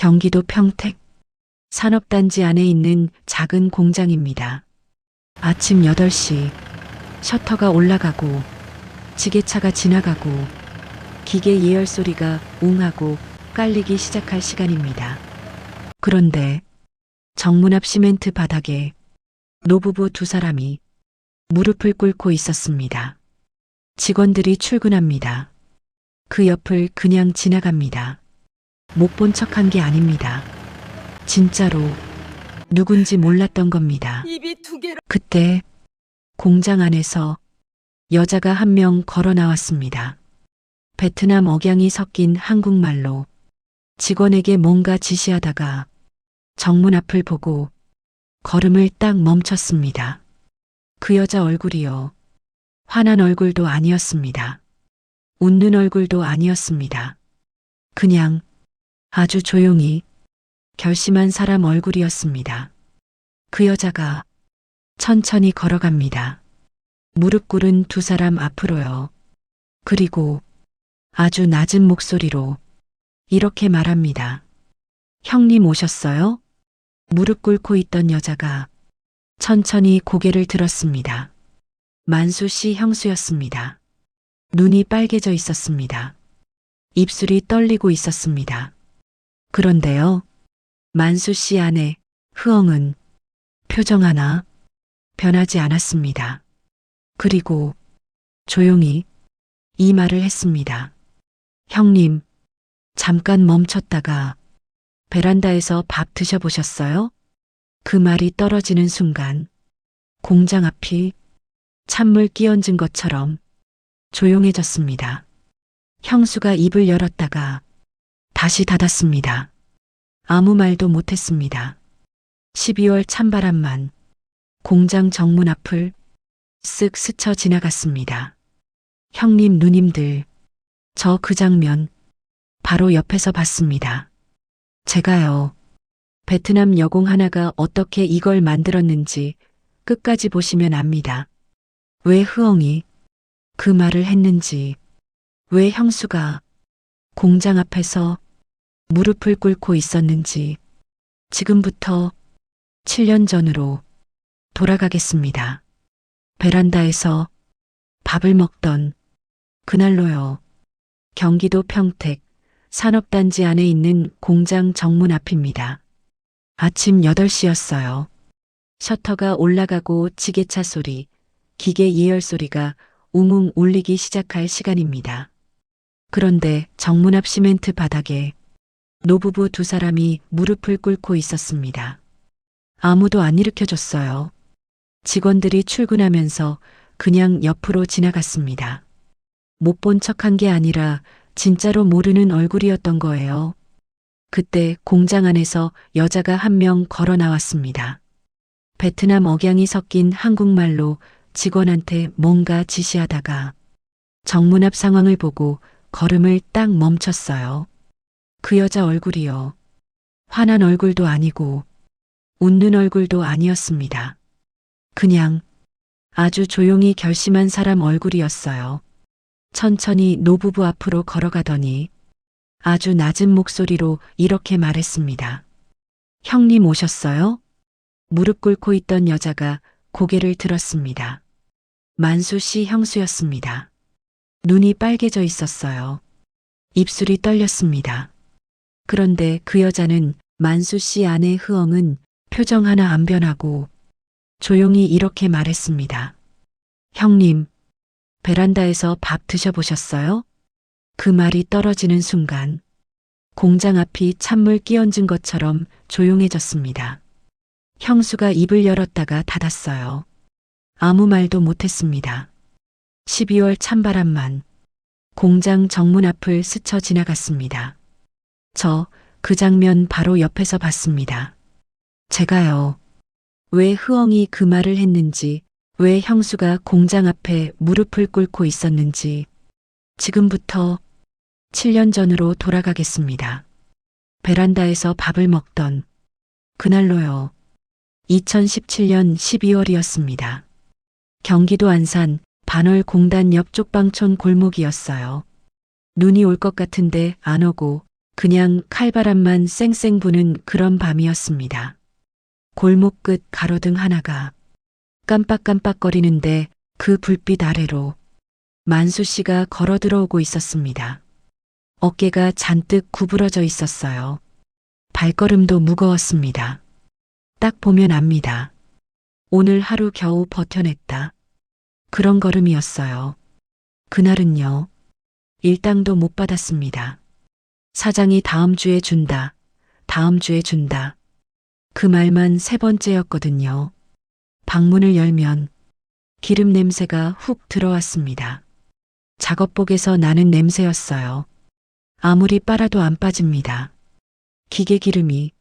경기도 평택 산업단지 안에 있는 작은 공장입니다. 아침 8시 셔터가 올라가고 지게차가 지나가고 기계 예열 소리가 웅하고 깔리기 시작할 시간입니다. 그런데 정문 앞 시멘트 바닥에 노부부 두 사람이 무릎을 꿇고 있었습니다. 직원들이 출근합니다. 그 옆을 그냥 지나갑니다. 못 본 척한 게 아닙니다. 진짜로 누군지 몰랐던 겁니다. 입이 두 개로 그때 공장 안에서 여자가 한 명 걸어 나왔습니다. 베트남 억양이 섞인 한국말로 직원에게 뭔가 지시하다가 정문 앞을 보고 걸음을 딱 멈췄습니다. 그 여자 얼굴이요. 화난 얼굴도 아니었습니다. 웃는 얼굴도 아니었습니다. 그냥 아주 조용히 결심한 사람 얼굴이었습니다. 그 여자가 천천히 걸어갑니다. 무릎 꿇은 두 사람 앞으로요. 그리고 아주 낮은 목소리로 이렇게 말합니다. 형님 오셨어요? 무릎 꿇고 있던 여자가 천천히 고개를 들었습니다. 만수 씨 형수였습니다. 눈이 빨개져 있었습니다. 입술이 떨리고 있었습니다. 그런데요, 만수 씨 아내 흐엉은 표정 하나 변하지 않았습니다. 그리고 조용히 이 말을 했습니다. 형님, 잠깐 멈췄다가 베란다에서 밥 드셔보셨어요? 그 말이 떨어지는 순간 공장 앞이 찬물 끼얹은 것처럼 조용해졌습니다. 형수가 입을 열었다가 다시 닫았습니다. 아무 말도 못했습니다. 12월 찬바람만 공장 정문 앞을 쓱 스쳐 지나갔습니다. 형님 누님들, 저 그 장면 바로 옆에서 봤습니다. 제가요, 베트남 여공 하나가 어떻게 이걸 만들었는지 끝까지 보시면 압니다. 왜 흐엉이 그 말을 했는지, 왜 형수가 공장 앞에서 무릎을 꿇고 있었는지 지금부터 7년 전으로 돌아가겠습니다. 베란다에서 밥을 먹던 그날로요. 경기도 평택 산업단지 안에 있는 공장 정문 앞입니다. 아침 8시였어요. 셔터가 올라가고 지게차 소리, 기계 예열 소리가 웅웅 울리기 시작할 시간입니다. 그런데 정문 앞 시멘트 바닥에 노부부 두 사람이 무릎을 꿇고 있었습니다. 아무도 안 일으켜줬어요. 직원들이 출근하면서 그냥 옆으로 지나갔습니다. 못 본 척한 게 아니라 진짜로 모르는 얼굴이었던 거예요. 그때 공장 안에서 여자가 한 명 걸어 나왔습니다. 베트남 억양이 섞인 한국말로 직원한테 뭔가 지시하다가 정문 앞 상황을 보고 걸음을 딱 멈췄어요. 그 여자 얼굴이요. 화난 얼굴도 아니고 웃는 얼굴도 아니었습니다. 그냥 아주 조용히 결심한 사람 얼굴이었어요. 천천히 노부부 앞으로 걸어가더니 아주 낮은 목소리로 이렇게 말했습니다. 형님 오셨어요? 무릎 꿇고 있던 여자가 고개를 들었습니다. 만수 씨 형수였습니다. 눈이 빨개져 있었어요. 입술이 떨렸습니다. 그런데 그 여자는 만수 씨 아내 흐엉은 표정 하나 안 변하고 조용히 이렇게 말했습니다. 형님, 베란다에서 밥 드셔보셨어요? 그 말이 떨어지는 순간 공장 앞이 찬물 끼얹은 것처럼 조용해졌습니다. 형수가 입을 열었다가 닫았어요. 아무 말도 못했습니다. 12월 찬바람만 공장 정문 앞을 스쳐 지나갔습니다. 저 그 장면 바로 옆에서 봤습니다. 제가요, 왜 흐엉이 그 말을 했는지, 왜 형수가 공장 앞에 무릎을 꿇고 있었는지 지금부터 7년 전으로 돌아가겠습니다. 베란다에서 밥을 먹던 그날로요. 2017년 12월이었습니다. 경기도 안산 반월 공단 옆 쪽방촌 골목이었어요. 눈이 올 것 같은데 안 오고 그냥 칼바람만 쌩쌩 부는 그런 밤이었습니다. 골목 끝 가로등 하나가 깜빡깜빡거리는데 그 불빛 아래로 만수 씨가 걸어 들어오고 있었습니다. 어깨가 잔뜩 구부러져 있었어요. 발걸음도 무거웠습니다. 딱 보면 압니다. 오늘 하루 겨우 버텨냈다. 그런 걸음이었어요. 그날은요. 일당도 못 받았습니다. 사장이 다음 주에 준다. 다음 주에 준다. 그 말만 3번째였거든요. 방문을 열면 기름 냄새가 훅 들어왔습니다. 작업복에서 나는 냄새였어요. 아무리 빨아도 안 빠집니다. 기계 기름이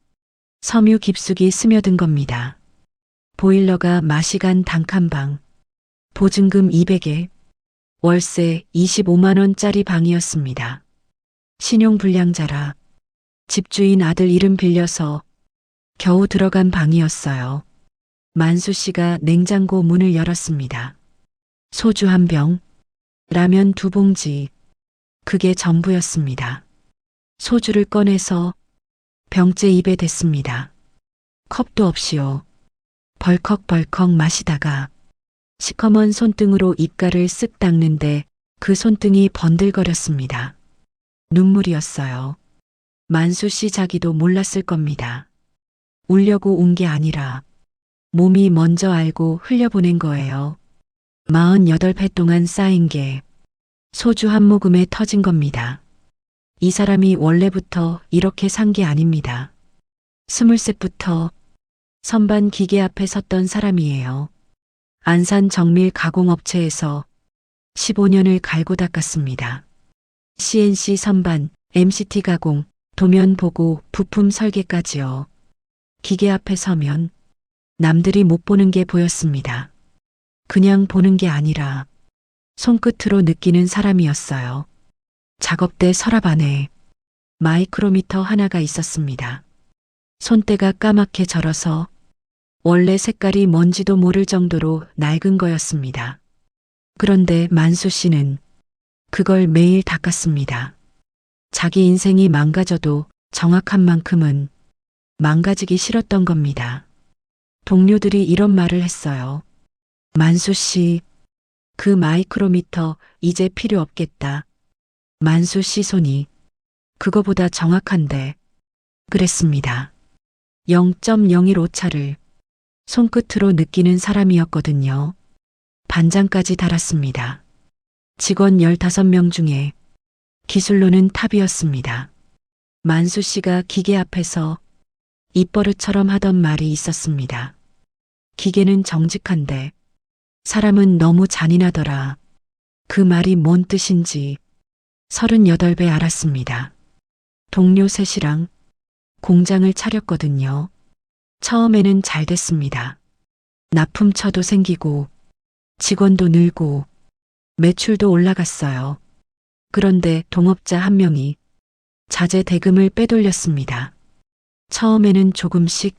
섬유 깊숙이 스며든 겁니다. 보일러가 맛이 간 단칸방, 보증금 200에 월세 25만 원짜리 방이었습니다. 신용불량자라 집주인 아들 이름 빌려서 겨우 들어간 방이었어요. 만수 씨가 냉장고 문을 열었습니다. 소주 1병, 라면 2봉지, 그게 전부였습니다. 소주를 꺼내서 병째 입에 댔습니다. 컵도 없이요. 벌컥벌컥 마시다가 시커먼 손등으로 입가를 쓱 닦는데 그 손등이 번들거렸습니다. 눈물이었어요. 만수 씨 자기도 몰랐을 겁니다. 울려고 운 게 아니라 몸이 먼저 알고 흘려보낸 거예요. 48회 동안 쌓인 게 소주 한 모금에 터진 겁니다. 이 사람이 원래부터 이렇게 산 게 아닙니다. 20살부터 선반 기계 앞에 섰던 사람이에요. 안산 정밀 가공업체에서 15년을 갈고 닦았습니다. CNC 선반, MCT 가공, 도면 보고 부품 설계까지요. 기계 앞에 서면 남들이 못 보는 게 보였습니다. 그냥 보는 게 아니라 손끝으로 느끼는 사람이었어요. 작업대 서랍 안에 마이크로미터 하나가 있었습니다. 손때가 까맣게 절어서 원래 색깔이 뭔지도 모를 정도로 낡은 거였습니다. 그런데 만수 씨는 그걸 매일 닦았습니다. 자기 인생이 망가져도 정확한 만큼은 망가지기 싫었던 겁니다. 동료들이 이런 말을 했어요. 만수 씨, 그 마이크로미터 이제 필요 없겠다. 만수 씨 손이 그거보다 정확한데 그랬습니다. 0.01 오차를 손끝으로 느끼는 사람이었거든요. 반장까지 달았습니다. 직원 15명 중에 기술로는 탑이었습니다. 만수 씨가 기계 앞에서 입버릇처럼 하던 말이 있었습니다. 기계는 정직한데 사람은 너무 잔인하더라. 그 말이 뭔 뜻인지 38배 알았습니다. 동료 셋이랑 공장을 차렸거든요. 처음에는 잘 됐습니다. 납품처도 생기고 직원도 늘고 매출도 올라갔어요. 그런데 동업자 한 명이 자재 대금을 빼돌렸습니다. 처음에는 조금씩,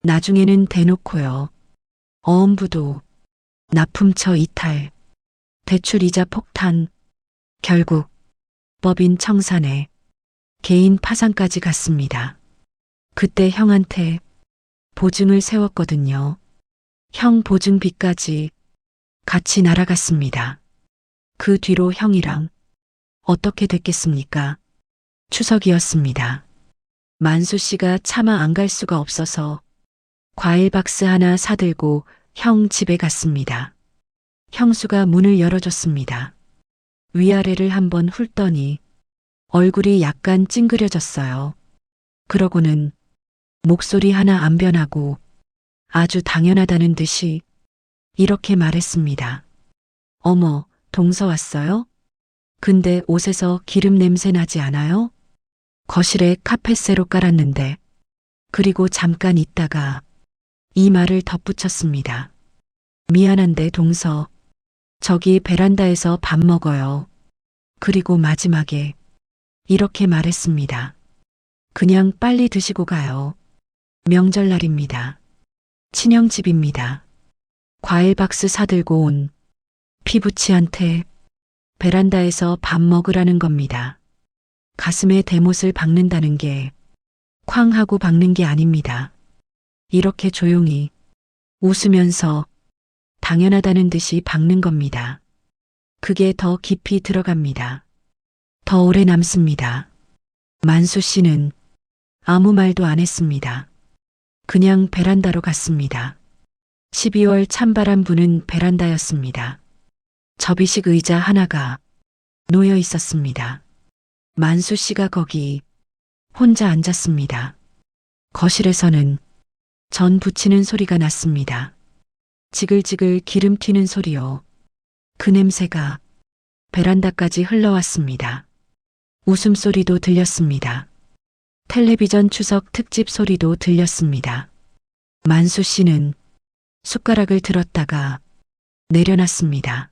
나중에는 대놓고요. 어음부도, 납품처 이탈, 대출이자 폭탄, 결국 법인 청산에 개인 파산까지 갔습니다. 그때 형한테 보증을 세웠거든요. 형 보증비까지 같이 날아갔습니다. 그 뒤로 형이랑 어떻게 됐겠습니까? 추석이었습니다. 만수 씨가 차마 안 갈 수가 없어서 과일 박스 하나 사들고 형 집에 갔습니다. 형수가 문을 열어줬습니다. 위아래를 한번 훑더니 얼굴이 약간 찡그려졌어요. 그러고는 목소리 하나 안 변하고 아주 당연하다는 듯이 이렇게 말했습니다. 어머, 동서 왔어요? 근데 옷에서 기름 냄새 나지 않아요? 거실에 카펫새로 깔았는데. 그리고 잠깐 있다가 이 말을 덧붙였습니다. 미안한데 동서, 저기 베란다에서 밥 먹어요. 그리고 마지막에 이렇게 말했습니다. 그냥 빨리 드시고 가요. 명절날입니다. 친형집입니다. 과일 박스 사들고 온 피부치한테 베란다에서 밥 먹으라는 겁니다. 가슴에 대못을 박는다는 게 쾅 하고 박는 게 아닙니다. 이렇게 조용히 웃으면서 당연하다는 듯이 박는 겁니다. 그게 더 깊이 들어갑니다. 더 오래 남습니다. 만수 씨는 아무 말도 안 했습니다. 그냥 베란다로 갔습니다. 12월 찬바람 부는 베란다였습니다. 접이식 의자 하나가 놓여 있었습니다. 만수 씨가 거기 혼자 앉았습니다. 거실에서는 전 부치는 소리가 났습니다. 지글지글 기름 튀는 소리요. 그 냄새가 베란다까지 흘러왔습니다. 웃음소리도 들렸습니다. 텔레비전 추석 특집 소리도 들렸습니다. 만수 씨는 숟가락을 들었다가 내려놨습니다.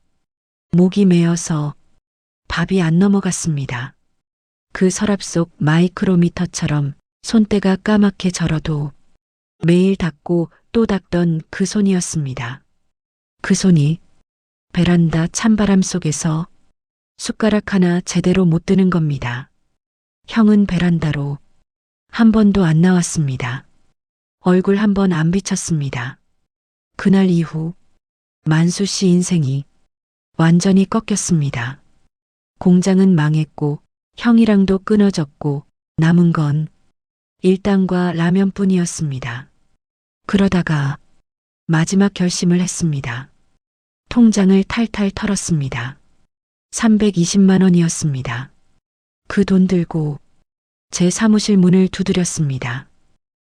목이 메어서 밥이 안 넘어갔습니다. 그 서랍 속 마이크로미터처럼 손때가 까맣게 절어도 매일 닦고 또 닦던 그 손이었습니다. 그 손이 베란다 찬바람 속에서 숟가락 하나 제대로 못 드는 겁니다. 형은 베란다로 한 번도 안 나왔습니다. 얼굴 한 번 안 비쳤습니다. 그날 이후 만수 씨 인생이 완전히 꺾였습니다. 공장은 망했고 형이랑도 끊어졌고 남은 건 일당과 라면뿐이었습니다. 그러다가 마지막 결심을 했습니다. 통장을 탈탈 털었습니다. 320만 원이었습니다. 그 돈 들고 제 사무실 문을 두드렸습니다.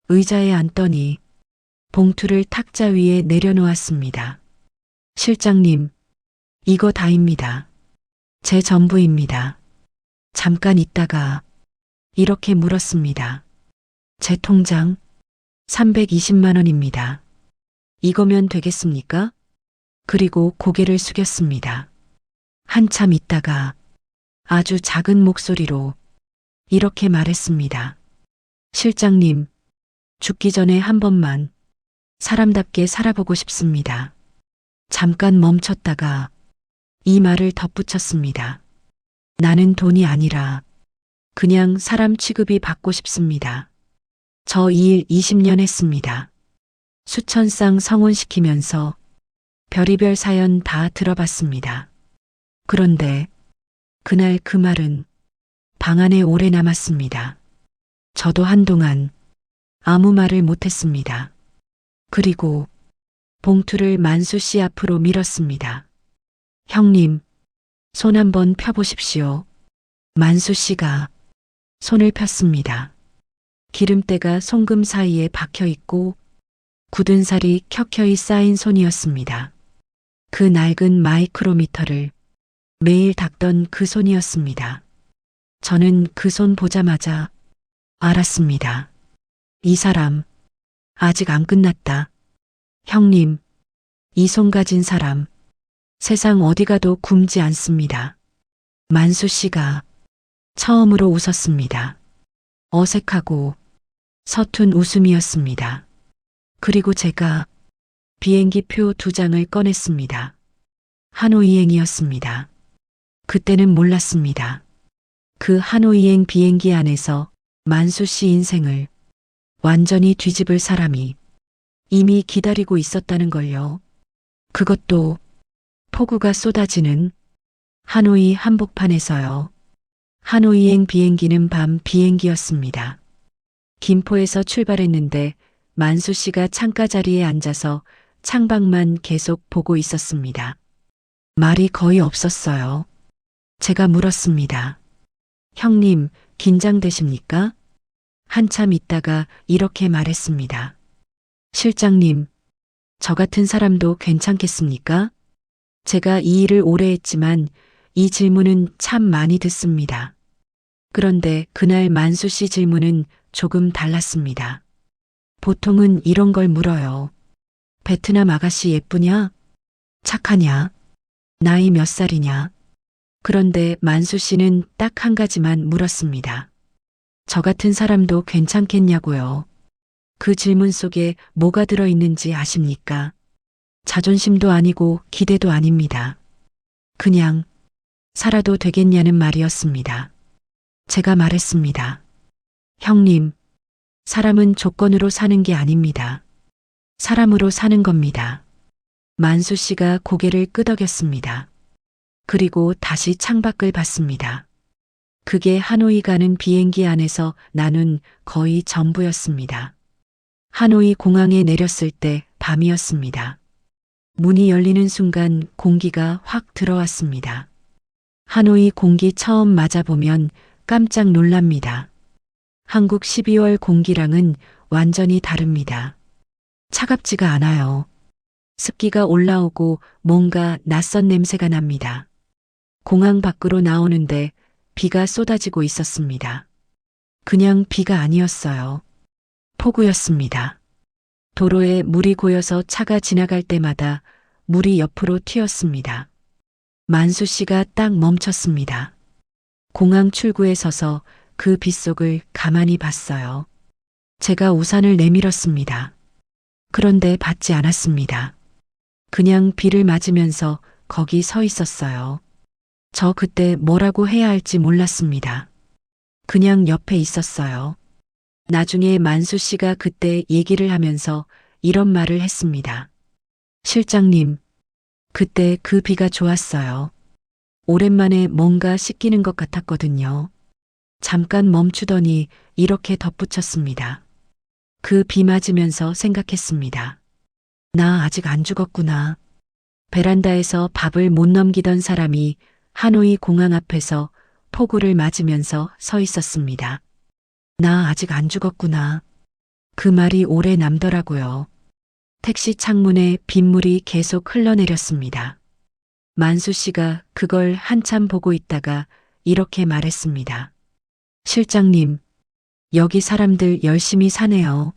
의자에 앉더니 봉투를 탁자 위에 내려놓았습니다. 실장님, 이거 다입니다. 제 전부입니다. 잠깐 있다가 이렇게 물었습니다. 제 통장 320만 원입니다. 이거면 되겠습니까? 그리고 고개를 숙였습니다. 한참 있다가 아주 작은 목소리로 이렇게 말했습니다. 실장님, 죽기 전에 한 번만 사람답게 살아보고 싶습니다. 잠깐 멈췄다가 이 말을 덧붙였습니다. 나는 돈이 아니라 그냥 사람 취급이 받고 싶습니다. 저 이 일 20년 했습니다. 수천 쌍 성혼시키면서 별의별 사연 다 들어봤습니다. 그런데 그날 그 말은 방 안에 오래 남았습니다. 저도 한동안 아무 말을 못했습니다. 그리고 봉투를 만수 씨 앞으로 밀었습니다. 형님, 손 한번 펴보십시오. 만수 씨가 손을 폈습니다. 기름때가 송금 사이에 박혀 있고 굳은 살이 켜켜이 쌓인 손이었습니다. 그 낡은 마이크로미터를 매일 닦던 그 손이었습니다. 저는 그 손 보자마자 알았습니다. 이 사람 아직 안 끝났다. 형님, 이 손 가진 사람 세상 어디 가도 굶지 않습니다. 만수 씨가 처음으로 웃었습니다. 어색하고 서툰 웃음이었습니다. 그리고 제가 비행기 표 2장을 꺼냈습니다. 하노이행이었습니다. 그때는 몰랐습니다. 그 하노이행 비행기 안에서 만수 씨 인생을 완전히 뒤집을 사람이 이미 기다리고 있었다는 걸요. 그것도 폭우가 쏟아지는 하노이 한복판에서요. 하노이행 비행기는 밤 비행기였습니다. 김포에서 출발했는데 만수 씨가 창가 자리에 앉아서 창밖만 계속 보고 있었습니다. 말이 거의 없었어요. 제가 물었습니다. 형님, 긴장되십니까? 한참 있다가 이렇게 말했습니다. 실장님, 저 같은 사람도 괜찮겠습니까? 제가 이 일을 오래 했지만 이 질문은 참 많이 듣습니다. 그런데 그날 만수 씨 질문은 조금 달랐습니다. 보통은 이런 걸 물어요. 베트남 아가씨 예쁘냐? 착하냐? 나이 몇 살이냐? 그런데 만수 씨는 딱 한 가지만 물었습니다. 저 같은 사람도 괜찮겠냐고요. 그 질문 속에 뭐가 들어있는지 아십니까? 자존심도 아니고 기대도 아닙니다. 그냥 살아도 되겠냐는 말이었습니다. 제가 말했습니다. 형님, 사람은 조건으로 사는 게 아닙니다. 사람으로 사는 겁니다. 만수 씨가 고개를 끄덕였습니다. 그리고 다시 창밖을 봤습니다. 그게 하노이 가는 비행기 안에서 나눈 거의 전부였습니다. 하노이 공항에 내렸을 때 밤이었습니다. 문이 열리는 순간 공기가 확 들어왔습니다. 하노이 공기 처음 맞아보면 깜짝 놀랍니다. 한국 12월 공기랑은 완전히 다릅니다. 차갑지가 않아요. 습기가 올라오고 뭔가 낯선 냄새가 납니다. 공항 밖으로 나오는데 비가 쏟아지고 있었습니다. 그냥 비가 아니었어요. 폭우였습니다. 도로에 물이 고여서 차가 지나갈 때마다 물이 옆으로 튀었습니다. 만수 씨가 딱 멈췄습니다. 공항 출구에 서서 그 빗속을 가만히 봤어요. 제가 우산을 내밀었습니다. 그런데 받지 않았습니다. 그냥 비를 맞으면서 거기 서 있었어요. 저 그때 뭐라고 해야 할지 몰랐습니다. 그냥 옆에 있었어요. 나중에 만수 씨가 그때 얘기를 하면서 이런 말을 했습니다. 실장님, 그때 그 비가 좋았어요. 오랜만에 뭔가 씻기는 것 같았거든요. 잠깐 멈추더니 이렇게 덧붙였습니다. 그 비 맞으면서 생각했습니다. 나 아직 안 죽었구나. 베란다에서 밥을 못 넘기던 사람이 하노이 공항 앞에서 폭우를 맞으면서 서 있었습니다. 나 아직 안 죽었구나. 그 말이 오래 남더라고요. 택시 창문에 빗물이 계속 흘러내렸습니다. 만수 씨가 그걸 한참 보고 있다가 이렇게 말했습니다. 실장님, 여기 사람들 열심히 사네요.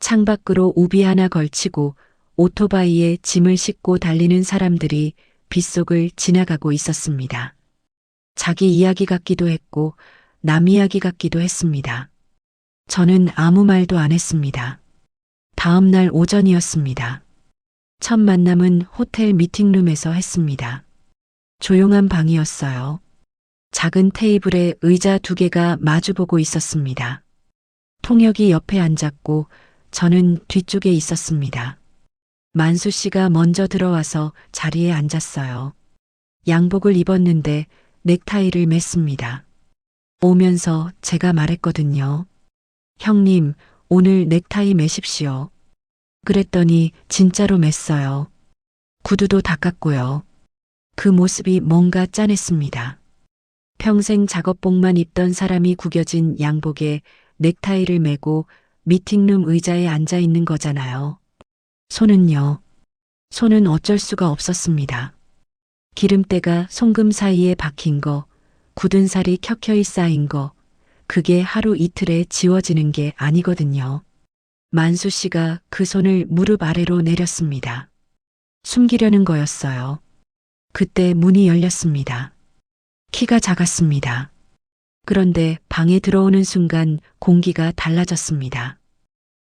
창밖으로 우비 하나 걸치고 오토바이에 짐을 싣고 달리는 사람들이 빗속을 지나가고 있었습니다. 자기 이야기 같기도 했고 남 이야기 같기도 했습니다. 저는 아무 말도 안 했습니다. 다음 날 오전이었습니다. 첫 만남은 호텔 미팅룸에서 했습니다. 조용한 방이었어요. 작은 테이블에 의자 2개가 마주보고 있었습니다. 통역이 옆에 앉았고 저는 뒤쪽에 있었습니다. 만수 씨가 먼저 들어와서 자리에 앉았어요. 양복을 입었는데 넥타이를 맸습니다. 오면서 제가 말했거든요. 형님, 오늘 넥타이 매십시오. 그랬더니 진짜로 맸어요. 구두도 닦았고요. 그 모습이 뭔가 짠했습니다. 평생 작업복만 입던 사람이 구겨진 양복에 넥타이를 매고 미팅룸 의자에 앉아 있는 거잖아요. 손은요. 손은 어쩔 수가 없었습니다. 기름때가 송금 사이에 박힌 거, 굳은 살이 켜켜이 쌓인 거, 그게 하루 이틀에 지워지는 게 아니거든요. 만수 씨가 그 손을 무릎 아래로 내렸습니다. 숨기려는 거였어요. 그때 문이 열렸습니다. 키가 작았습니다. 그런데 방에 들어오는 순간 공기가 달라졌습니다.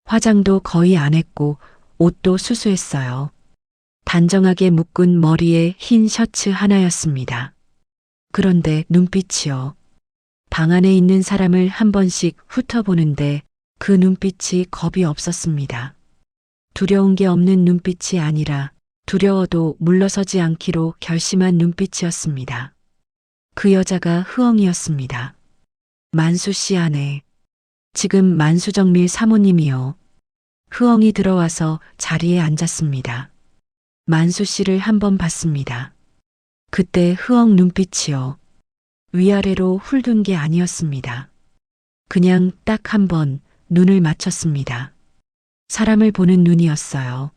화장도 거의 안 했고 옷도 수수했어요. 단정하게 묶은 머리에 흰 셔츠 하나였습니다. 그런데 눈빛이요. 방 안에 있는 사람을 한 번씩 훑어보는데 그 눈빛이 겁이 없었습니다. 두려운 게 없는 눈빛이 아니라 두려워도 물러서지 않기로 결심한 눈빛이었습니다. 그 여자가 흐엉이였습니다. 만수 씨 아내. 지금 만수정밀 사모님이요. 흐엉이 들어와서 자리에 앉았습니다. 만수 씨를 한번 봤습니다. 그때 흐엉 눈빛이요. 위아래로 훑은 게 아니었습니다. 그냥 딱 한 번 눈을 맞췄습니다. 사람을 보는 눈이었어요.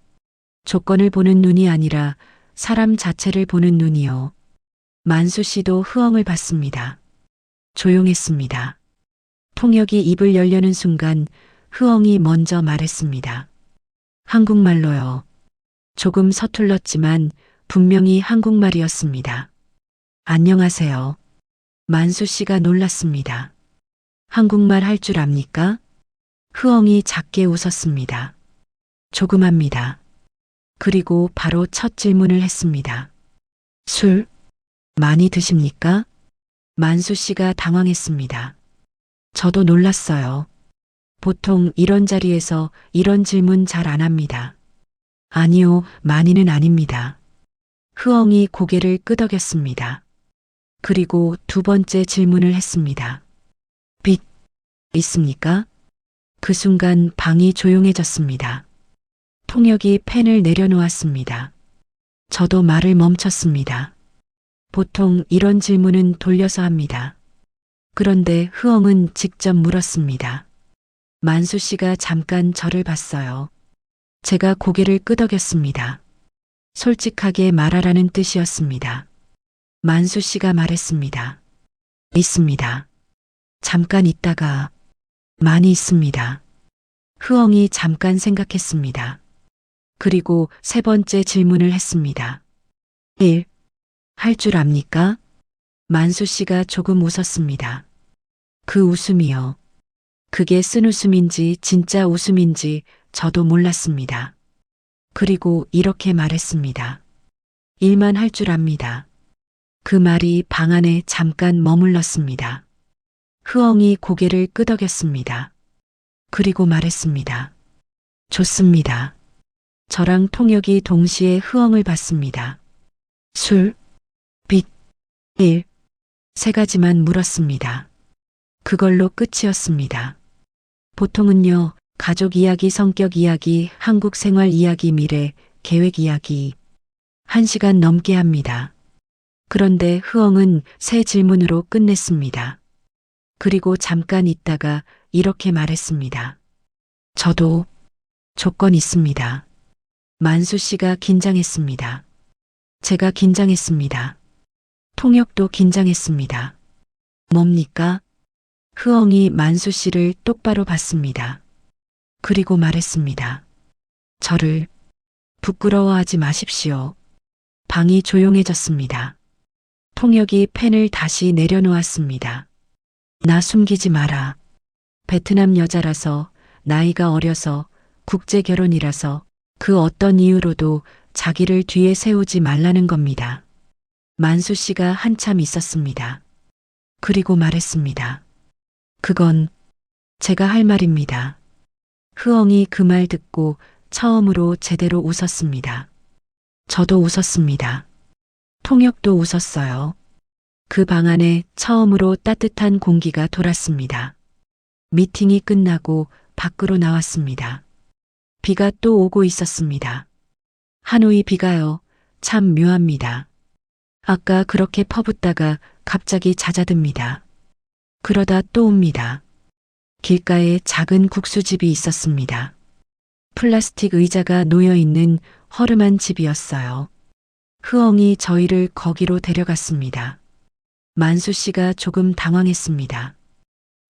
조건을 보는 눈이 아니라 사람 자체를 보는 눈이요. 만수 씨도 흐엉을 봤습니다. 조용했습니다. 통역이 입을 열려는 순간 흐엉이 먼저 말했습니다. 한국말로요. 조금 서툴렀지만 분명히 한국말이었습니다. 안녕하세요. 만수 씨가 놀랐습니다. 한국말 할 줄 압니까? 흐엉이 작게 웃었습니다. 조금 합니다. 그리고 바로 첫 질문을 했습니다. 술 많이 드십니까? 만수 씨가 당황했습니다. 저도 놀랐어요. 보통 이런 자리에서 이런 질문 잘 안 합니다. 아니요, 많이는 아닙니다. 흐엉이 고개를 끄덕였습니다. 그리고 두 번째 질문을 했습니다. 빚 있습니까? 그 순간 방이 조용해졌습니다. 통역이 펜을 내려놓았습니다. 저도 말을 멈췄습니다. 보통 이런 질문은 돌려서 합니다. 그런데 흐엉은 직접 물었습니다. 만수 씨가 잠깐 저를 봤어요. 제가 고개를 끄덕였습니다. 솔직하게 말하라는 뜻이었습니다. 만수 씨가 말했습니다. 있습니다. 잠깐 있다가 많이 있습니다. 흐엉이 잠깐 생각했습니다. 그리고 세 번째 질문을 했습니다. 1. 할 줄 압니까? 만수 씨가 조금 웃었습니다. 그 웃음이요. 그게 쓴 웃음인지 진짜 웃음인지 저도 몰랐습니다. 그리고 이렇게 말했습니다. 일만 할 줄 압니다. 그 말이 방 안에 잠깐 머물렀습니다. 흐엉이 고개를 끄덕였습니다. 그리고 말했습니다. 좋습니다. 저랑 통역이 동시에 흐엉을 봤습니다. 술, 빚, 일, 세 가지만 물었습니다. 그걸로 끝이었습니다. 보통은요, 가족 이야기, 성격 이야기, 한국 생활 이야기, 미래, 계획 이야기. 1시간 넘게 합니다. 그런데 흐엉은 세 질문으로 끝냈습니다. 그리고 잠깐 있다가 이렇게 말했습니다. 저도 조건 있습니다. 만수 씨가 긴장했습니다. 제가 긴장했습니다. 통역도 긴장했습니다. 뭡니까? 흐엉이 만수 씨를 똑바로 봤습니다. 그리고 말했습니다. 저를 부끄러워하지 마십시오. 방이 조용해졌습니다. 통역이 펜을 다시 내려놓았습니다. 나 숨기지 마라. 베트남 여자라서, 나이가 어려서, 국제 결혼이라서 그 어떤 이유로도 자기를 뒤에 세우지 말라는 겁니다. 만수 씨가 한참 있었습니다. 그리고 말했습니다. 그건 제가 할 말입니다. 흐엉이 그 말 듣고 처음으로 제대로 웃었습니다. 저도 웃었습니다. 통역도 웃었어요. 그 방 안에 처음으로 따뜻한 공기가 돌았습니다. 미팅이 끝나고 밖으로 나왔습니다. 비가 또 오고 있었습니다. 하노이 비가요. 참 묘합니다. 아까 그렇게 퍼붓다가 갑자기 잦아듭니다. 그러다 또 옵니다. 길가에 작은 국수집이 있었습니다. 플라스틱 의자가 놓여 있는 허름한 집이었어요. 흐엉이 저희를 거기로 데려갔습니다. 만수 씨가 조금 당황했습니다.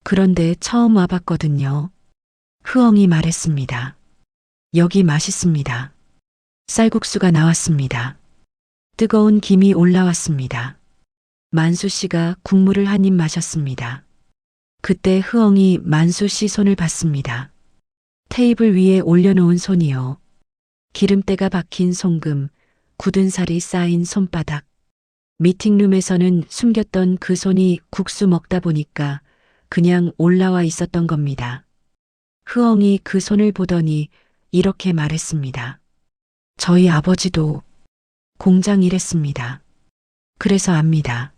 그런데 처음 와봤거든요. 흐엉이 말했습니다. 여기 맛있습니다. 쌀국수가 나왔습니다. 뜨거운 김이 올라왔습니다. 만수 씨가 국물을 한 입 마셨습니다. 그때 흐엉이 만수 씨 손을 봤습니다. 테이블 위에 올려놓은 손이요. 기름때가 박힌 송금, 굳은 살이 쌓인 손바닥. 미팅룸에서는 숨겼던 그 손이 국수 먹다 보니까 그냥 올라와 있었던 겁니다. 흐엉이 그 손을 보더니 이렇게 말했습니다. 저희 아버지도 공장 일했습니다. 그래서 압니다.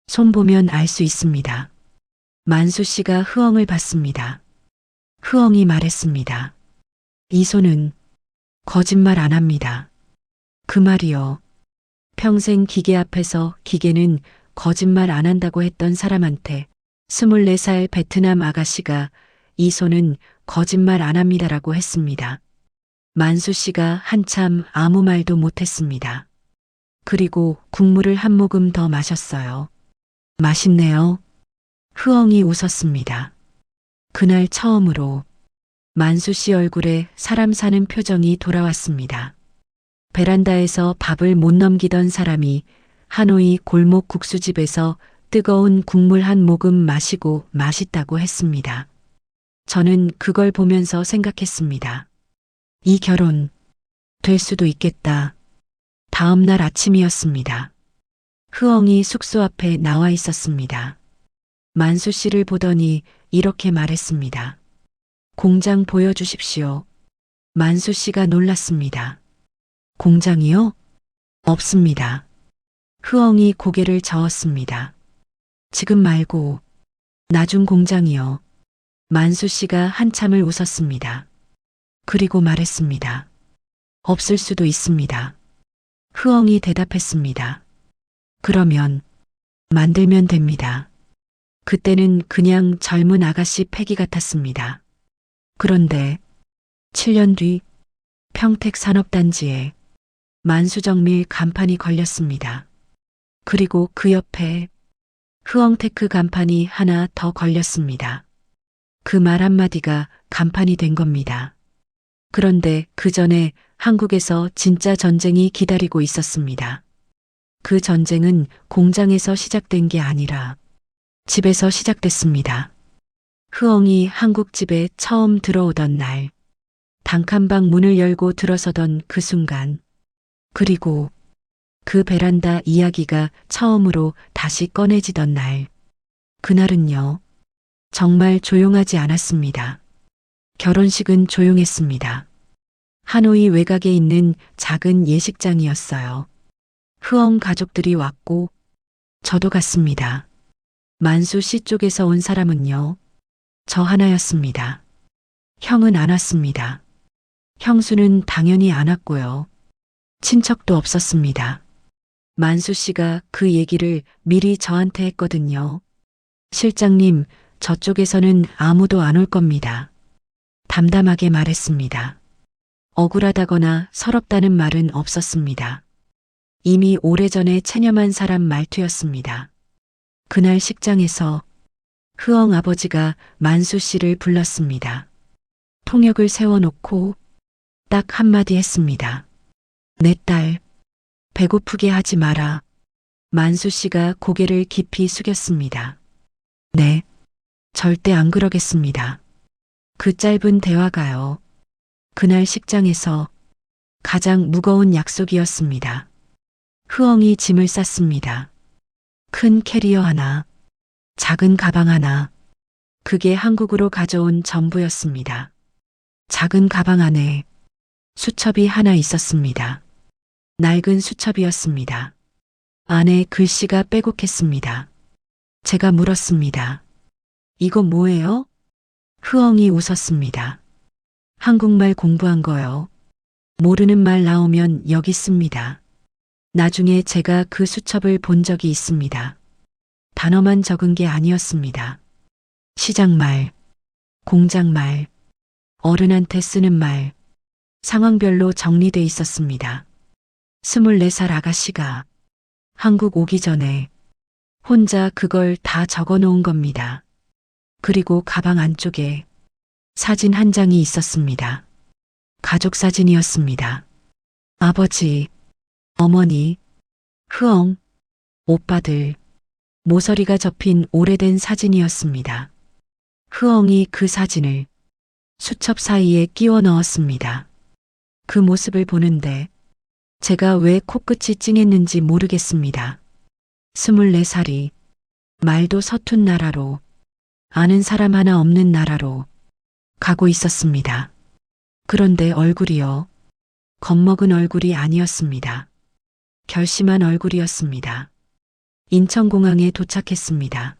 손 보면 알 수 있습니다. 만수 씨가 흐엉을 봤습니다. 흐엉이 말했습니다. 이 손은 거짓말 안 합니다. 그 말이요. 평생 기계 앞에서 기계는 거짓말 안 한다고 했던 사람한테 24살 베트남 아가씨가 이 손은 거짓말 안 합니다라고 했습니다. 만수 씨가 한참 아무 말도 못했습니다. 그리고 국물을 한 모금 더 마셨어요. 맛있네요. 흐엉이 웃었습니다. 그날 처음으로 만수 씨 얼굴에 사람 사는 표정이 돌아왔습니다. 베란다에서 밥을 못 넘기던 사람이 하노이 골목 국수집에서 뜨거운 국물 한 모금 마시고 맛있다고 했습니다. 저는 그걸 보면서 생각했습니다. 이 결혼 될 수도 있겠다. 다음 날 아침이었습니다. 흐엉이 숙소 앞에 나와 있었습니다. 만수 씨를 보더니 이렇게 말했습니다. 공장 보여주십시오. 만수 씨가 놀랐습니다. 공장이요? 없습니다. 흐엉이 고개를 저었습니다. 지금 말고 나중 공장이요. 만수 씨가 한참을 웃었습니다. 그리고 말했습니다. 없을 수도 있습니다. 흐엉이 대답했습니다. 그러면 만들면 됩니다. 그때는 그냥 젊은 아가씨 패기 같았습니다. 그런데 7년 뒤 평택산업단지에 만수정밀 간판이 걸렸습니다. 그리고 그 옆에 흐엉테크 간판이 하나 더 걸렸습니다. 그 말 한마디가 간판이 된 겁니다. 그런데 그 전에 한국에서 진짜 전쟁이 기다리고 있었습니다. 그 전쟁은 공장에서 시작된 게 아니라 집에서 시작됐습니다. 흐엉이 한국 집에 처음 들어오던 날, 단칸방 문을 열고 들어서던 그 순간, 그리고 그 베란다 이야기가 처음으로 다시 꺼내지던 날, 그날은요, 정말 조용하지 않았습니다. 결혼식은 조용했습니다. 하노이 외곽에 있는 작은 예식장이었어요. 흐엉 가족들이 왔고, 저도 갔습니다. 만수 씨 쪽에서 온 사람은요, 저 하나였습니다. 형은 안 왔습니다. 형수는 당연히 안 왔고요. 친척도 없었습니다. 만수 씨가 그 얘기를 미리 저한테 했거든요. 실장님, 저쪽에서는 아무도 안 올 겁니다. 담담하게 말했습니다. 억울하다거나 서럽다는 말은 없었습니다. 이미 오래전에 체념한 사람 말투였습니다. 그날 식장에서 흐엉 아버지가 만수 씨를 불렀습니다. 통역을 세워놓고 딱 한마디 했습니다. 내 딸, 배고프게 하지 마라. 만수 씨가 고개를 깊이 숙였습니다. 네, 절대 안 그러겠습니다. 그 짧은 대화가요. 그날 식장에서 가장 무거운 약속이었습니다. 흐엉이 짐을 쌌습니다. 큰 캐리어 하나, 작은 가방 하나, 그게 한국으로 가져온 전부였습니다. 작은 가방 안에 수첩이 하나 있었습니다. 낡은 수첩이었습니다. 안에 글씨가 빼곡했습니다. 제가 물었습니다. 이거 뭐예요? 흐엉이 웃었습니다. 한국말 공부한 거요. 모르는 말 나오면 여기 씁니다. 나중에 제가 그 수첩을 본 적이 있습니다. 단어만 적은 게 아니었습니다. 시장말, 공장말, 어른한테 쓰는 말, 상황별로 정리돼 있었습니다. 24살 아가씨가 한국 오기 전에 혼자 그걸 다 적어 놓은 겁니다. 그리고 가방 안쪽에 사진 한 장이 있었습니다. 가족 사진이었습니다. 아버지, 어머니, 흐엉, 오빠들, 모서리가 접힌 오래된 사진이었습니다. 흐엉이 그 사진을 수첩 사이에 끼워 넣었습니다. 그 모습을 보는데 제가 왜 코끝이 찡했는지 모르겠습니다. 24살이 말도 서툰 나라로, 아는 사람 하나 없는 나라로 가고 있었습니다. 그런데 얼굴이요. 겁먹은 얼굴이 아니었습니다. 결심한 얼굴이었습니다. 인천공항에 도착했습니다.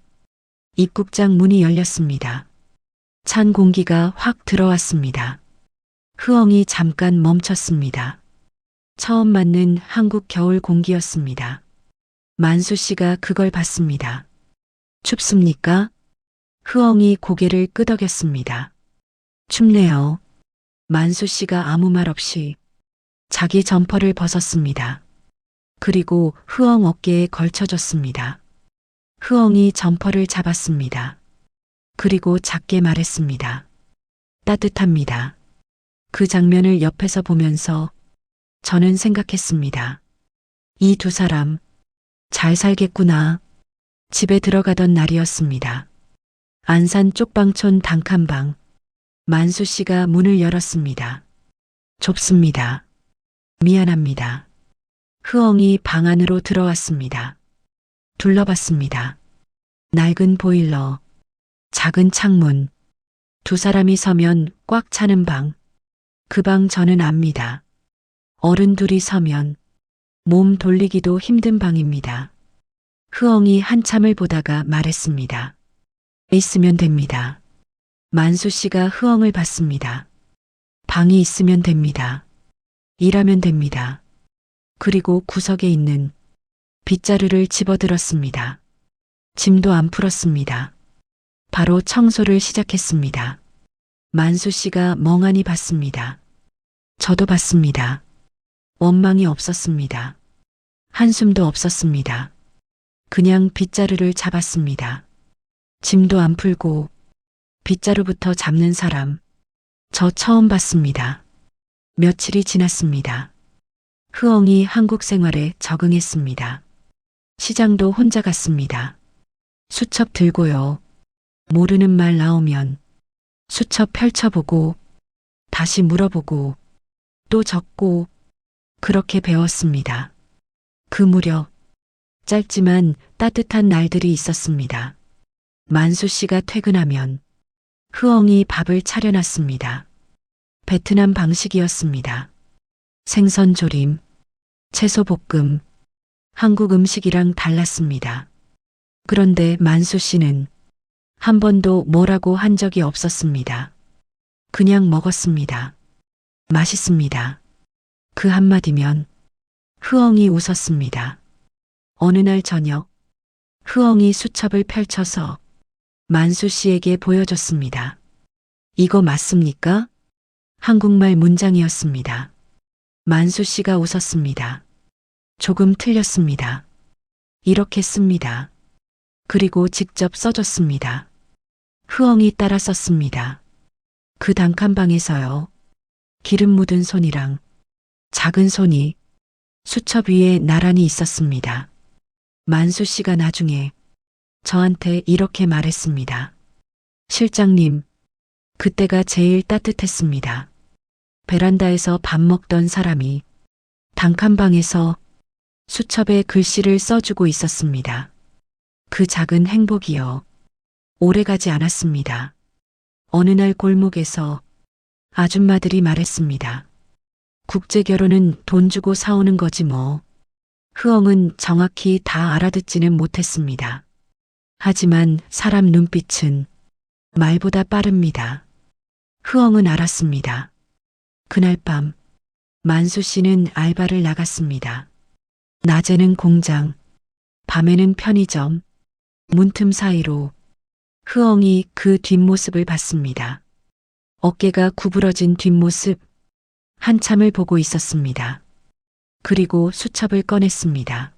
입국장 문이 열렸습니다. 찬 공기가 확 들어왔습니다. 흐엉이 잠깐 멈췄습니다. 처음 맞는 한국 겨울 공기였습니다. 만수 씨가 그걸 봤습니다. 춥습니까? 흐엉이 고개를 끄덕였습니다. 춥네요. 만수 씨가 아무 말 없이 자기 점퍼를 벗었습니다. 그리고 흐엉 어깨에 걸쳐줬습니다. 흐엉이 점퍼를 잡았습니다. 그리고 작게 말했습니다. 따뜻합니다. 그 장면을 옆에서 보면서 저는 생각했습니다. 이 두 사람 잘 살겠구나. 집에 들어가던 날이었습니다. 안산 쪽방촌 단칸방. 만수 씨가 문을 열었습니다. 좁습니다. 미안합니다. 흐엉이 방 안으로 들어왔습니다. 둘러봤습니다. 낡은 보일러, 작은 창문, 두 사람이 서면 꽉 차는 방. 그 방 저는 압니다. 어른 둘이 서면 몸 돌리기도 힘든 방입니다. 흐엉이 한참을 보다가 말했습니다. 있으면 됩니다. 만수 씨가 흐엉을 봤습니다. 방이 있으면 됩니다. 일하면 됩니다. 그리고 구석에 있는 빗자루를 집어들었습니다. 짐도 안 풀었습니다. 바로 청소를 시작했습니다. 만수 씨가 멍하니 봤습니다. 저도 봤습니다. 원망이 없었습니다. 한숨도 없었습니다. 그냥 빗자루를 잡았습니다. 짐도 안 풀고 빗자루부터 잡는 사람, 저 처음 봤습니다. 며칠이 지났습니다. 흐엉이 한국 생활에 적응했습니다. 시장도 혼자 갔습니다. 수첩 들고요. 모르는 말 나오면 수첩 펼쳐보고 다시 물어보고 또 적고 그렇게 배웠습니다. 그 무렵 짧지만 따뜻한 날들이 있었습니다. 만수 씨가 퇴근하면 흐엉이 밥을 차려놨습니다. 베트남 방식이었습니다. 생선 조림, 채소 볶음, 한국 음식이랑 달랐습니다. 그런데 만수 씨는 한 번도 뭐라고 한 적이 없었습니다. 그냥 먹었습니다. 맛있습니다. 그 한마디면 흐엉이 웃었습니다. 어느 날 저녁 흐엉이 수첩을 펼쳐서 만수 씨에게 보여줬습니다. 이거 맞습니까? 한국말 문장이었습니다. 만수 씨가 웃었습니다. 조금 틀렸습니다. 이렇게 씁니다. 그리고 직접 써줬습니다. 흐엉이 따라 썼습니다. 그 단칸방에서요. 기름 묻은 손이랑 작은 손이 수첩 위에 나란히 있었습니다. 만수 씨가 나중에 저한테 이렇게 말했습니다. 실장님, 그때가 제일 따뜻했습니다. 베란다에서 밥 먹던 사람이 단칸방에서 수첩에 글씨를 써주고 있었습니다. 그 작은 행복이요. 오래가지 않았습니다. 어느 날 골목에서 아줌마들이 말했습니다. 국제결혼은 돈 주고 사오는 거지 뭐. 흐엉은 정확히 다 알아듣지는 못했습니다. 하지만 사람 눈빛은 말보다 빠릅니다. 흐엉은 알았습니다. 그날 밤 만수 씨는 알바를 나갔습니다. 낮에는 공장, 밤에는 편의점, 문틈 사이로 흐엉이 그 뒷모습을 봤습니다. 어깨가 구부러진 뒷모습, 한참을 보고 있었습니다. 그리고 수첩을 꺼냈습니다.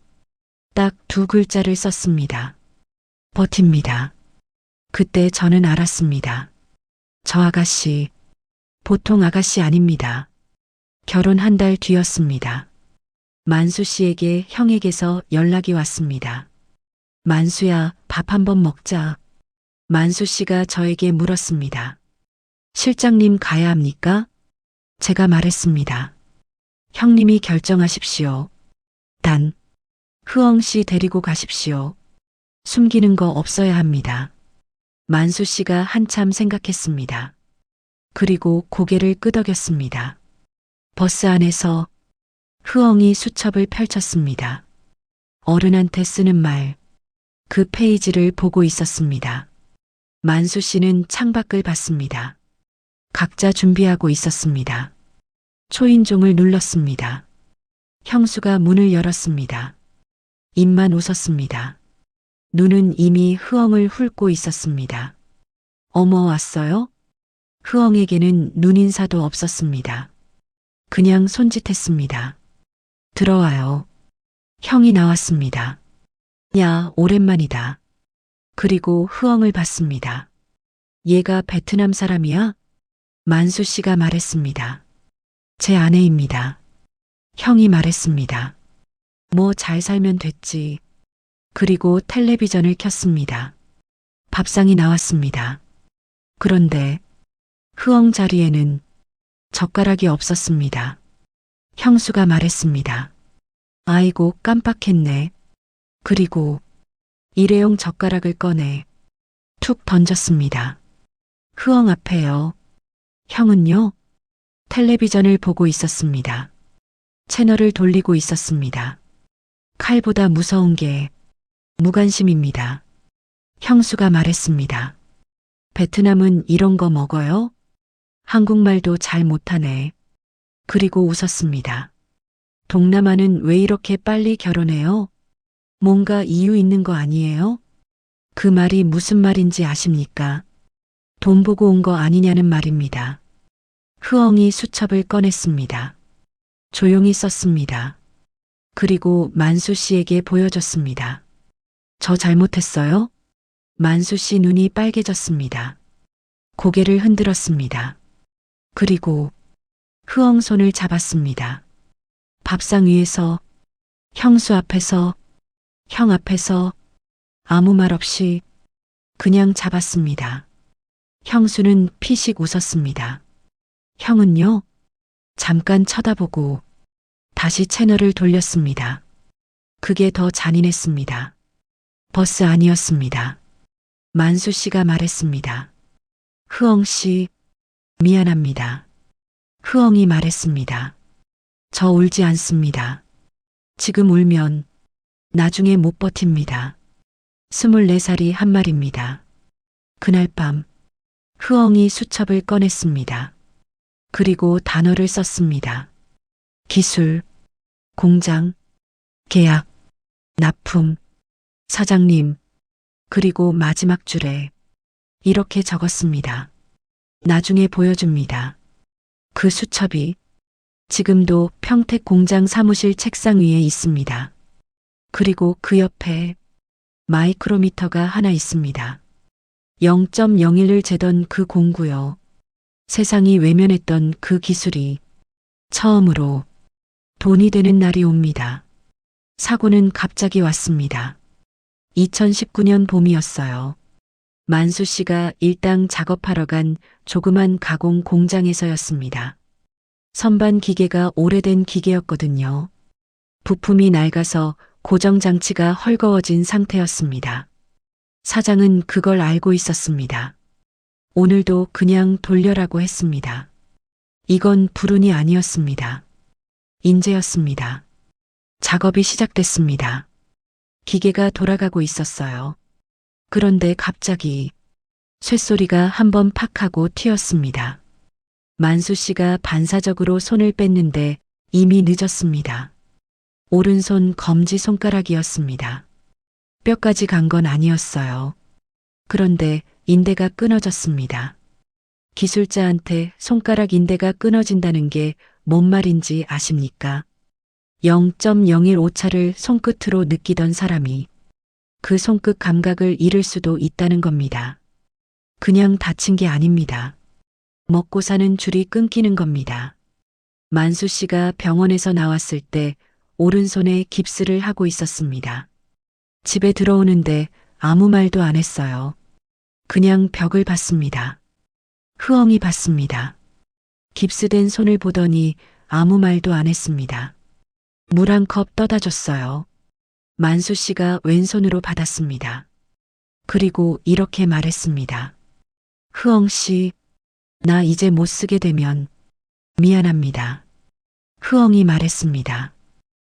딱 두 글자를 썼습니다. 버팁니다. 그때 저는 알았습니다. 저 아가씨, 보통 아가씨 아닙니다. 결혼 한 달 뒤였습니다. 만수 씨에게 형에게서 연락이 왔습니다. 만수야, 밥 한번 먹자. 만수 씨가 저에게 물었습니다. 실장님 가야 합니까? 제가 말했습니다. 형님이 결정하십시오. 단, 흐엉 씨 데리고 가십시오. 숨기는 거 없어야 합니다. 만수 씨가 한참 생각했습니다. 그리고 고개를 끄덕였습니다. 버스 안에서 흐엉이 수첩을 펼쳤습니다. 어른한테 쓰는 말, 그 페이지를 보고 있었습니다. 만수 씨는 창밖을 봤습니다. 각자 준비하고 있었습니다. 초인종을 눌렀습니다. 형수가 문을 열었습니다. 입만 웃었습니다. 눈은 이미 흐엉을 훑고 있었습니다. 어머 왔어요? 흐엉에게는 눈인사도 없었습니다. 그냥 손짓했습니다. 들어와요. 형이 나왔습니다. 야, 오랜만이다. 그리고 흐엉을 봤습니다. 얘가 베트남 사람이야? 만수 씨가 말했습니다. 제 아내입니다. 형이 말했습니다. 뭐 잘 살면 됐지. 그리고 텔레비전을 켰습니다. 밥상이 나왔습니다. 그런데 흐엉 자리에는 젓가락이 없었습니다. 형수가 말했습니다. 아이고 깜빡했네. 그리고 일회용 젓가락을 꺼내 툭 던졌습니다. 흐엉 앞에요. 형은요? 텔레비전을 보고 있었습니다. 채널을 돌리고 있었습니다. 칼보다 무서운 게 무관심입니다. 형수가 말했습니다. 베트남은 이런 거 먹어요? 한국말도 잘 못하네. 그리고 웃었습니다. 동남아는 왜 이렇게 빨리 결혼해요? 뭔가 이유 있는 거 아니에요? 그 말이 무슨 말인지 아십니까? 돈 보고 온 거 아니냐는 말입니다. 흐엉이 수첩을 꺼냈습니다. 조용히 썼습니다. 그리고 만수 씨에게 보여줬습니다. 저 잘못했어요? 만수 씨 눈이 빨개졌습니다. 고개를 흔들었습니다. 그리고 흐엉 손을 잡았습니다. 밥상 위에서, 형수 앞에서, 형 앞에서 아무 말 없이 그냥 잡았습니다. 형수는 피식 웃었습니다. 형은요? 잠깐 쳐다보고 다시 채널을 돌렸습니다. 그게 더 잔인했습니다. 버스 아니었습니다. 만수 씨가 말했습니다. 흐엉 씨, 미안합니다. 흐엉이 말했습니다. 저 울지 않습니다. 지금 울면 나중에 못 버팁니다. 24살이 한 말입니다. 그날 밤 흐엉이 수첩을 꺼냈습니다. 그리고 단어를 썼습니다. 기술, 공장, 계약, 납품, 사장님, 그리고 마지막 줄에 이렇게 적었습니다. 나중에 보여줍니다. 그 수첩이 지금도 평택 공장 사무실 책상 위에 있습니다. 그리고 그 옆에 마이크로미터가 하나 있습니다. 0.01을 재던 그 공구요. 세상이 외면했던 그 기술이 처음으로 돈이 되는 날이 옵니다. 사고는 갑자기 왔습니다. 2019년 봄이었어요. 만수 씨가 일당 작업하러 간 조그만 가공 공장에서였습니다. 선반 기계가 오래된 기계였거든요. 부품이 낡아서 고정장치가 헐거워진 상태였습니다. 사장은 그걸 알고 있었습니다. 오늘도 그냥 돌려라고 했습니다. 이건 불운이 아니었습니다. 인재였습니다. 작업이 시작됐습니다. 기계가 돌아가고 있었어요. 그런데 갑자기 쇳소리가 한번 팍 하고 튀었습니다. 만수 씨가 반사적으로 손을 뺐는데 이미 늦었습니다. 오른손 검지 손가락이었습니다. 뼈까지 간 건 아니었어요. 그런데 인대가 끊어졌습니다. 기술자한테 손가락 인대가 끊어진다는 게 뭔 말인지 아십니까? 0.01 오차를 손끝으로 느끼던 사람이 그 손끝 감각을 잃을 수도 있다는 겁니다. 그냥 다친 게 아닙니다. 먹고 사는 줄이 끊기는 겁니다. 만수 씨가 병원에서 나왔을 때 오른손에 깁스를 하고 있었습니다. 집에 들어오는데 아무 말도 안 했어요. 그냥 벽을 봤습니다. 흐엉이 봤습니다. 깁스된 손을 보더니 아무 말도 안 했습니다. 물 한 컵 떠다 줬어요. 만수 씨가 왼손으로 받았습니다. 그리고 이렇게 말했습니다. 흐엉 씨, 나 이제 못 쓰게 되면 미안합니다. 흐엉이 말했습니다.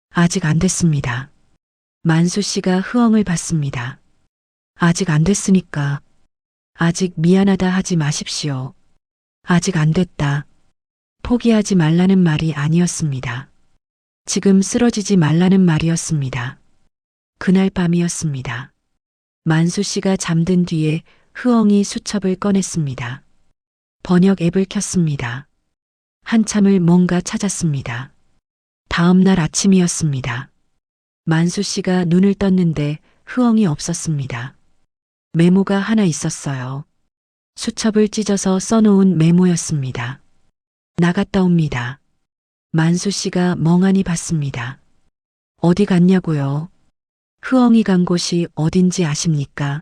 아직 안 됐습니다. 만수 씨가 흐엉을 봤습니다. 아직 안 됐으니까 아직 미안하다 하지 마십시오. 아직 안 됐다. 포기하지 말라는 말이 아니었습니다. 지금 쓰러지지 말라는 말이었습니다. 그날 밤이었습니다. 만수 씨가 잠든 뒤에 흐엉이 수첩을 꺼냈습니다. 번역 앱을 켰습니다. 한참을 뭔가 찾았습니다. 다음 날 아침이었습니다. 만수 씨가 눈을 떴는데 흐엉이 없었습니다. 메모가 하나 있었어요. 수첩을 찢어서 써놓은 메모였습니다. 나갔다 옵니다. 만수 씨가 멍하니 봤습니다. 어디 갔냐고요? 흐엉이 간 곳이 어딘지 아십니까?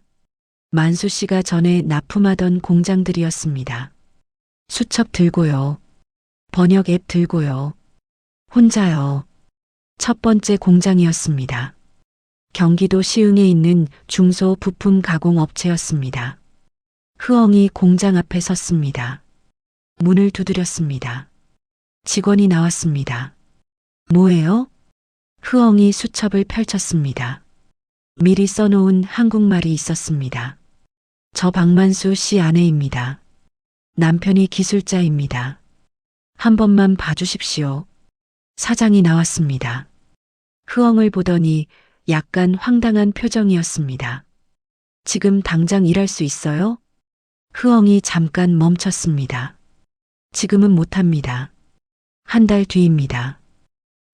만수 씨가 전에 납품하던 공장들이었습니다. 수첩 들고요. 번역 앱 들고요. 혼자요. 첫 번째 공장이었습니다. 경기도 시흥에 있는 중소 부품 가공 업체였습니다. 흐엉이 공장 앞에 섰습니다. 문을 두드렸습니다. 직원이 나왔습니다. 뭐예요? 흐엉이 수첩을 펼쳤습니다. 미리 써놓은 한국말이 있었습니다. 저 박만수 씨 아내입니다. 남편이 기술자입니다. 한 번만 봐주십시오. 사장이 나왔습니다. 흐엉을 보더니 약간 황당한 표정이었습니다. 지금 당장 일할 수 있어요? 흐엉이 잠깐 멈췄습니다. 지금은 못합니다. 한 달 뒤입니다.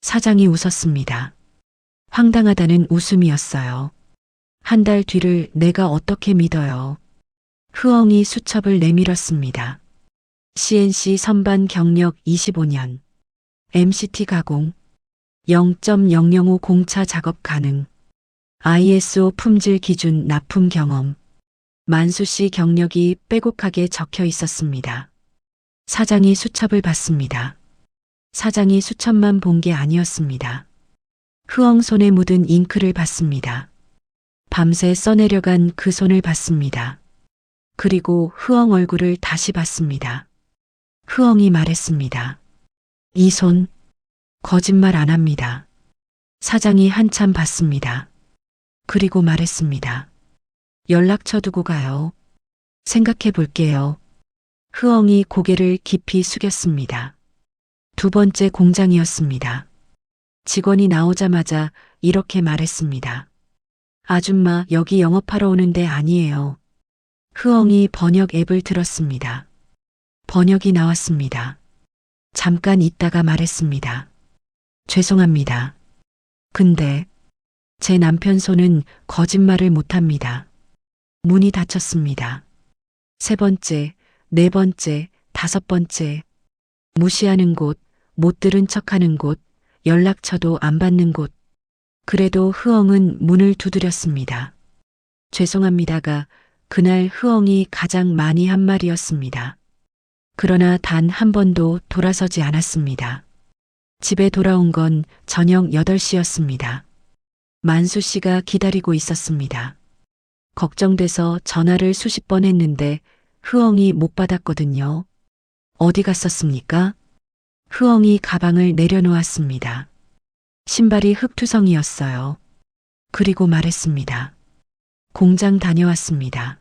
사장이 웃었습니다. 황당하다는 웃음이었어요. 한 달 뒤를 내가 어떻게 믿어요? 흐엉이 수첩을 내밀었습니다. CNC 선반 경력 25년. MCT 가공. 0.005 공차 작업 가능. ISO 품질 기준 납품 경험. 만수 씨 경력이 빼곡하게 적혀 있었습니다. 사장이 수첩을 봤습니다. 사장이 수첩만 본 게 아니었습니다. 흐엉 손에 묻은 잉크를 봤습니다. 밤새 써내려간 그 손을 봤습니다. 그리고 흐엉 얼굴을 다시 봤습니다. 흐엉이 말했습니다. 이 손, 거짓말 안 합니다. 사장이 한참 봤습니다. 그리고 말했습니다. 연락처 두고 가요. 생각해 볼게요. 흐엉이 고개를 깊이 숙였습니다. 두 번째 공장이었습니다. 직원이 나오자마자 이렇게 말했습니다. 아줌마 여기 영업하러 오는데 아니에요. 흐엉이 번역 앱을 들었습니다. 번역이 나왔습니다. 잠깐 있다가 말했습니다. 죄송합니다. 근데 제 남편 손은 거짓말을 못합니다. 문이 닫혔습니다. 세 번째, 네 번째, 다섯 번째. 무시하는 곳, 못 들은 척하는 곳, 연락처도 안 받는 곳. 그래도 흐엉은 문을 두드렸습니다. 죄송합니다가 그날 흐엉이 가장 많이 한 말이었습니다. 그러나 단 한 번도 돌아서지 않았습니다. 집에 돌아온 건 저녁 8시였습니다. 만수 씨가 기다리고 있었습니다. 걱정돼서 전화를 수십 번 했는데 흐엉이 못 받았거든요. 어디 갔었습니까? 흐엉이 가방을 내려놓았습니다. 신발이 흙투성이었어요. 그리고 말했습니다. 공장 다녀왔습니다.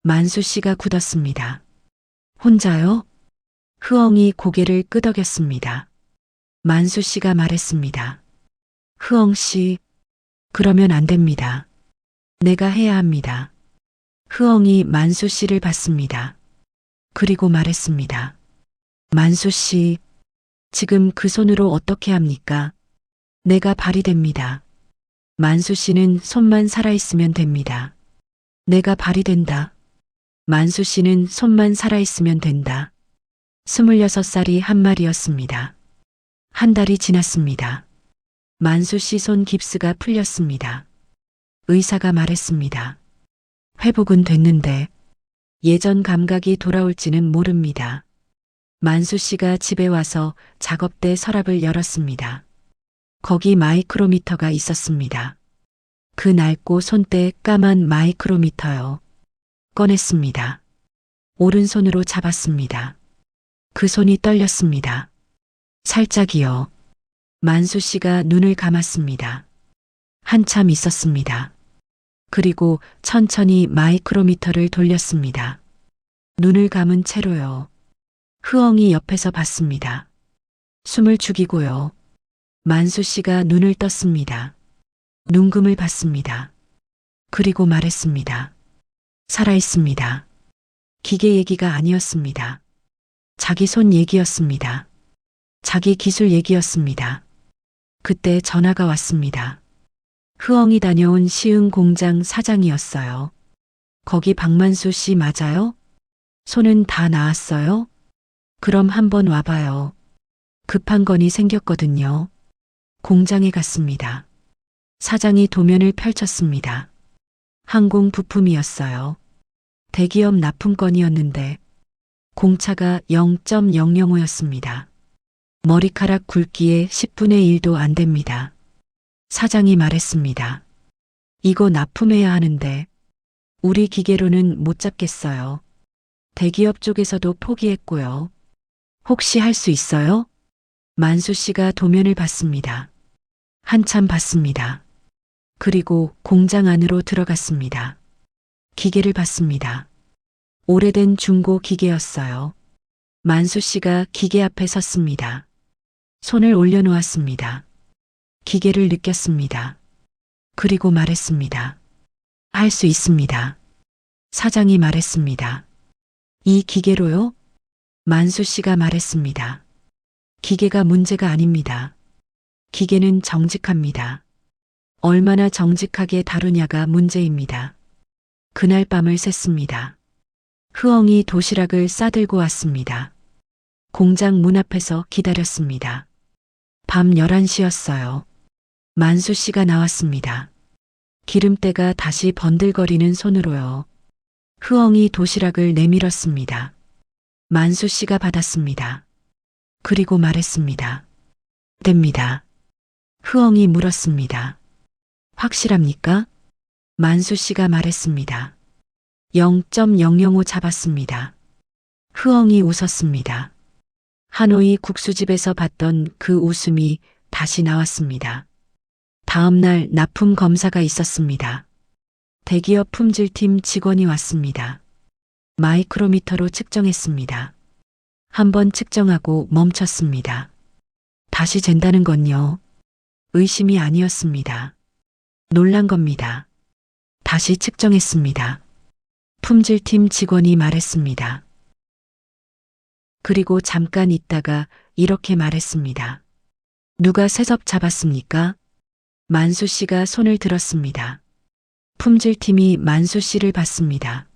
만수 씨가 굳었습니다. 혼자요? 흐엉이 고개를 끄덕였습니다. 만수 씨가 말했습니다. 흐엉 씨, 그러면 안 됩니다. 내가 해야 합니다. 흐엉이 만수 씨를 봤습니다. 그리고 말했습니다. 만수 씨, 지금 그 손으로 어떻게 합니까? 내가 발이 됩니다. 만수 씨는 손만 살아있으면 됩니다. 내가 발이 된다. 만수 씨는 손만 살아있으면 된다. 26살이 한 말이었습니다. 한 달이 지났습니다. 만수 씨 손 깁스가 풀렸습니다. 의사가 말했습니다. 회복은 됐는데 예전 감각이 돌아올지는 모릅니다. 만수 씨가 집에 와서 작업대 서랍을 열었습니다. 거기 마이크로미터가 있었습니다. 그 낡고 손때 까만 마이크로미터요. 꺼냈습니다. 오른손으로 잡았습니다. 그 손이 떨렸습니다. 살짝이요. 만수 씨가 눈을 감았습니다. 한참 있었습니다. 그리고 천천히 마이크로미터를 돌렸습니다. 눈을 감은 채로요. 흐엉이 옆에서 봤습니다. 숨을 죽이고요. 만수 씨가 눈을 떴습니다. 눈금을 봤습니다. 그리고 말했습니다. 살아있습니다. 기계 얘기가 아니었습니다. 자기 손 얘기였습니다. 자기 기술 얘기였습니다. 그때 전화가 왔습니다. 흐엉이 다녀온 시흥 공장 사장이었어요. 거기 박만수 씨 맞아요? 손은 다 나았어요? 그럼 한번 와봐요. 급한 건이 생겼거든요. 공장에 갔습니다. 사장이 도면을 펼쳤습니다. 항공 부품이었어요. 대기업 납품건이었는데 공차가 0.005였습니다. 머리카락 굵기에 10분의 1도 안 됩니다. 사장이 말했습니다. 이거 납품해야 하는데 우리 기계로는 못 잡겠어요. 대기업 쪽에서도 포기했고요. 혹시 할 수 있어요? 만수 씨가 도면을 봤습니다. 한참 봤습니다. 그리고 공장 안으로 들어갔습니다. 기계를 봤습니다. 오래된 중고 기계였어요. 만수 씨가 기계 앞에 섰습니다. 손을 올려놓았습니다. 기계를 느꼈습니다. 그리고 말했습니다. 할 수 있습니다. 사장이 말했습니다. 이 기계로요? 만수 씨가 말했습니다. 기계가 문제가 아닙니다. 기계는 정직합니다. 얼마나 정직하게 다루냐가 문제입니다. 그날 밤을 샜습니다. 흐엉이 도시락을 싸들고 왔습니다. 공장 문 앞에서 기다렸습니다. 밤 11시였어요. 만수 씨가 나왔습니다. 기름때가 다시 번들거리는 손으로요. 흐엉이 도시락을 내밀었습니다. 만수 씨가 받았습니다. 그리고 말했습니다. 됩니다. 흐엉이 물었습니다. 확실합니까? 만수 씨가 말했습니다. 0.005 잡았습니다. 흐엉이 웃었습니다. 하노이 국수집에서 봤던 그 웃음이 다시 나왔습니다. 다음 날 납품 검사가 있었습니다. 대기업 품질팀 직원이 왔습니다. 마이크로미터로 측정했습니다. 한번 측정하고 멈췄습니다. 다시 잰다는 건요. 의심이 아니었습니다. 놀란 겁니다. 다시 측정했습니다. 품질팀 직원이 말했습니다. 그리고 잠깐 있다가 이렇게 말했습니다. 누가 새섭 잡았습니까? 만수 씨가 손을 들었습니다. 품질팀이 만수 씨를 봤습니다.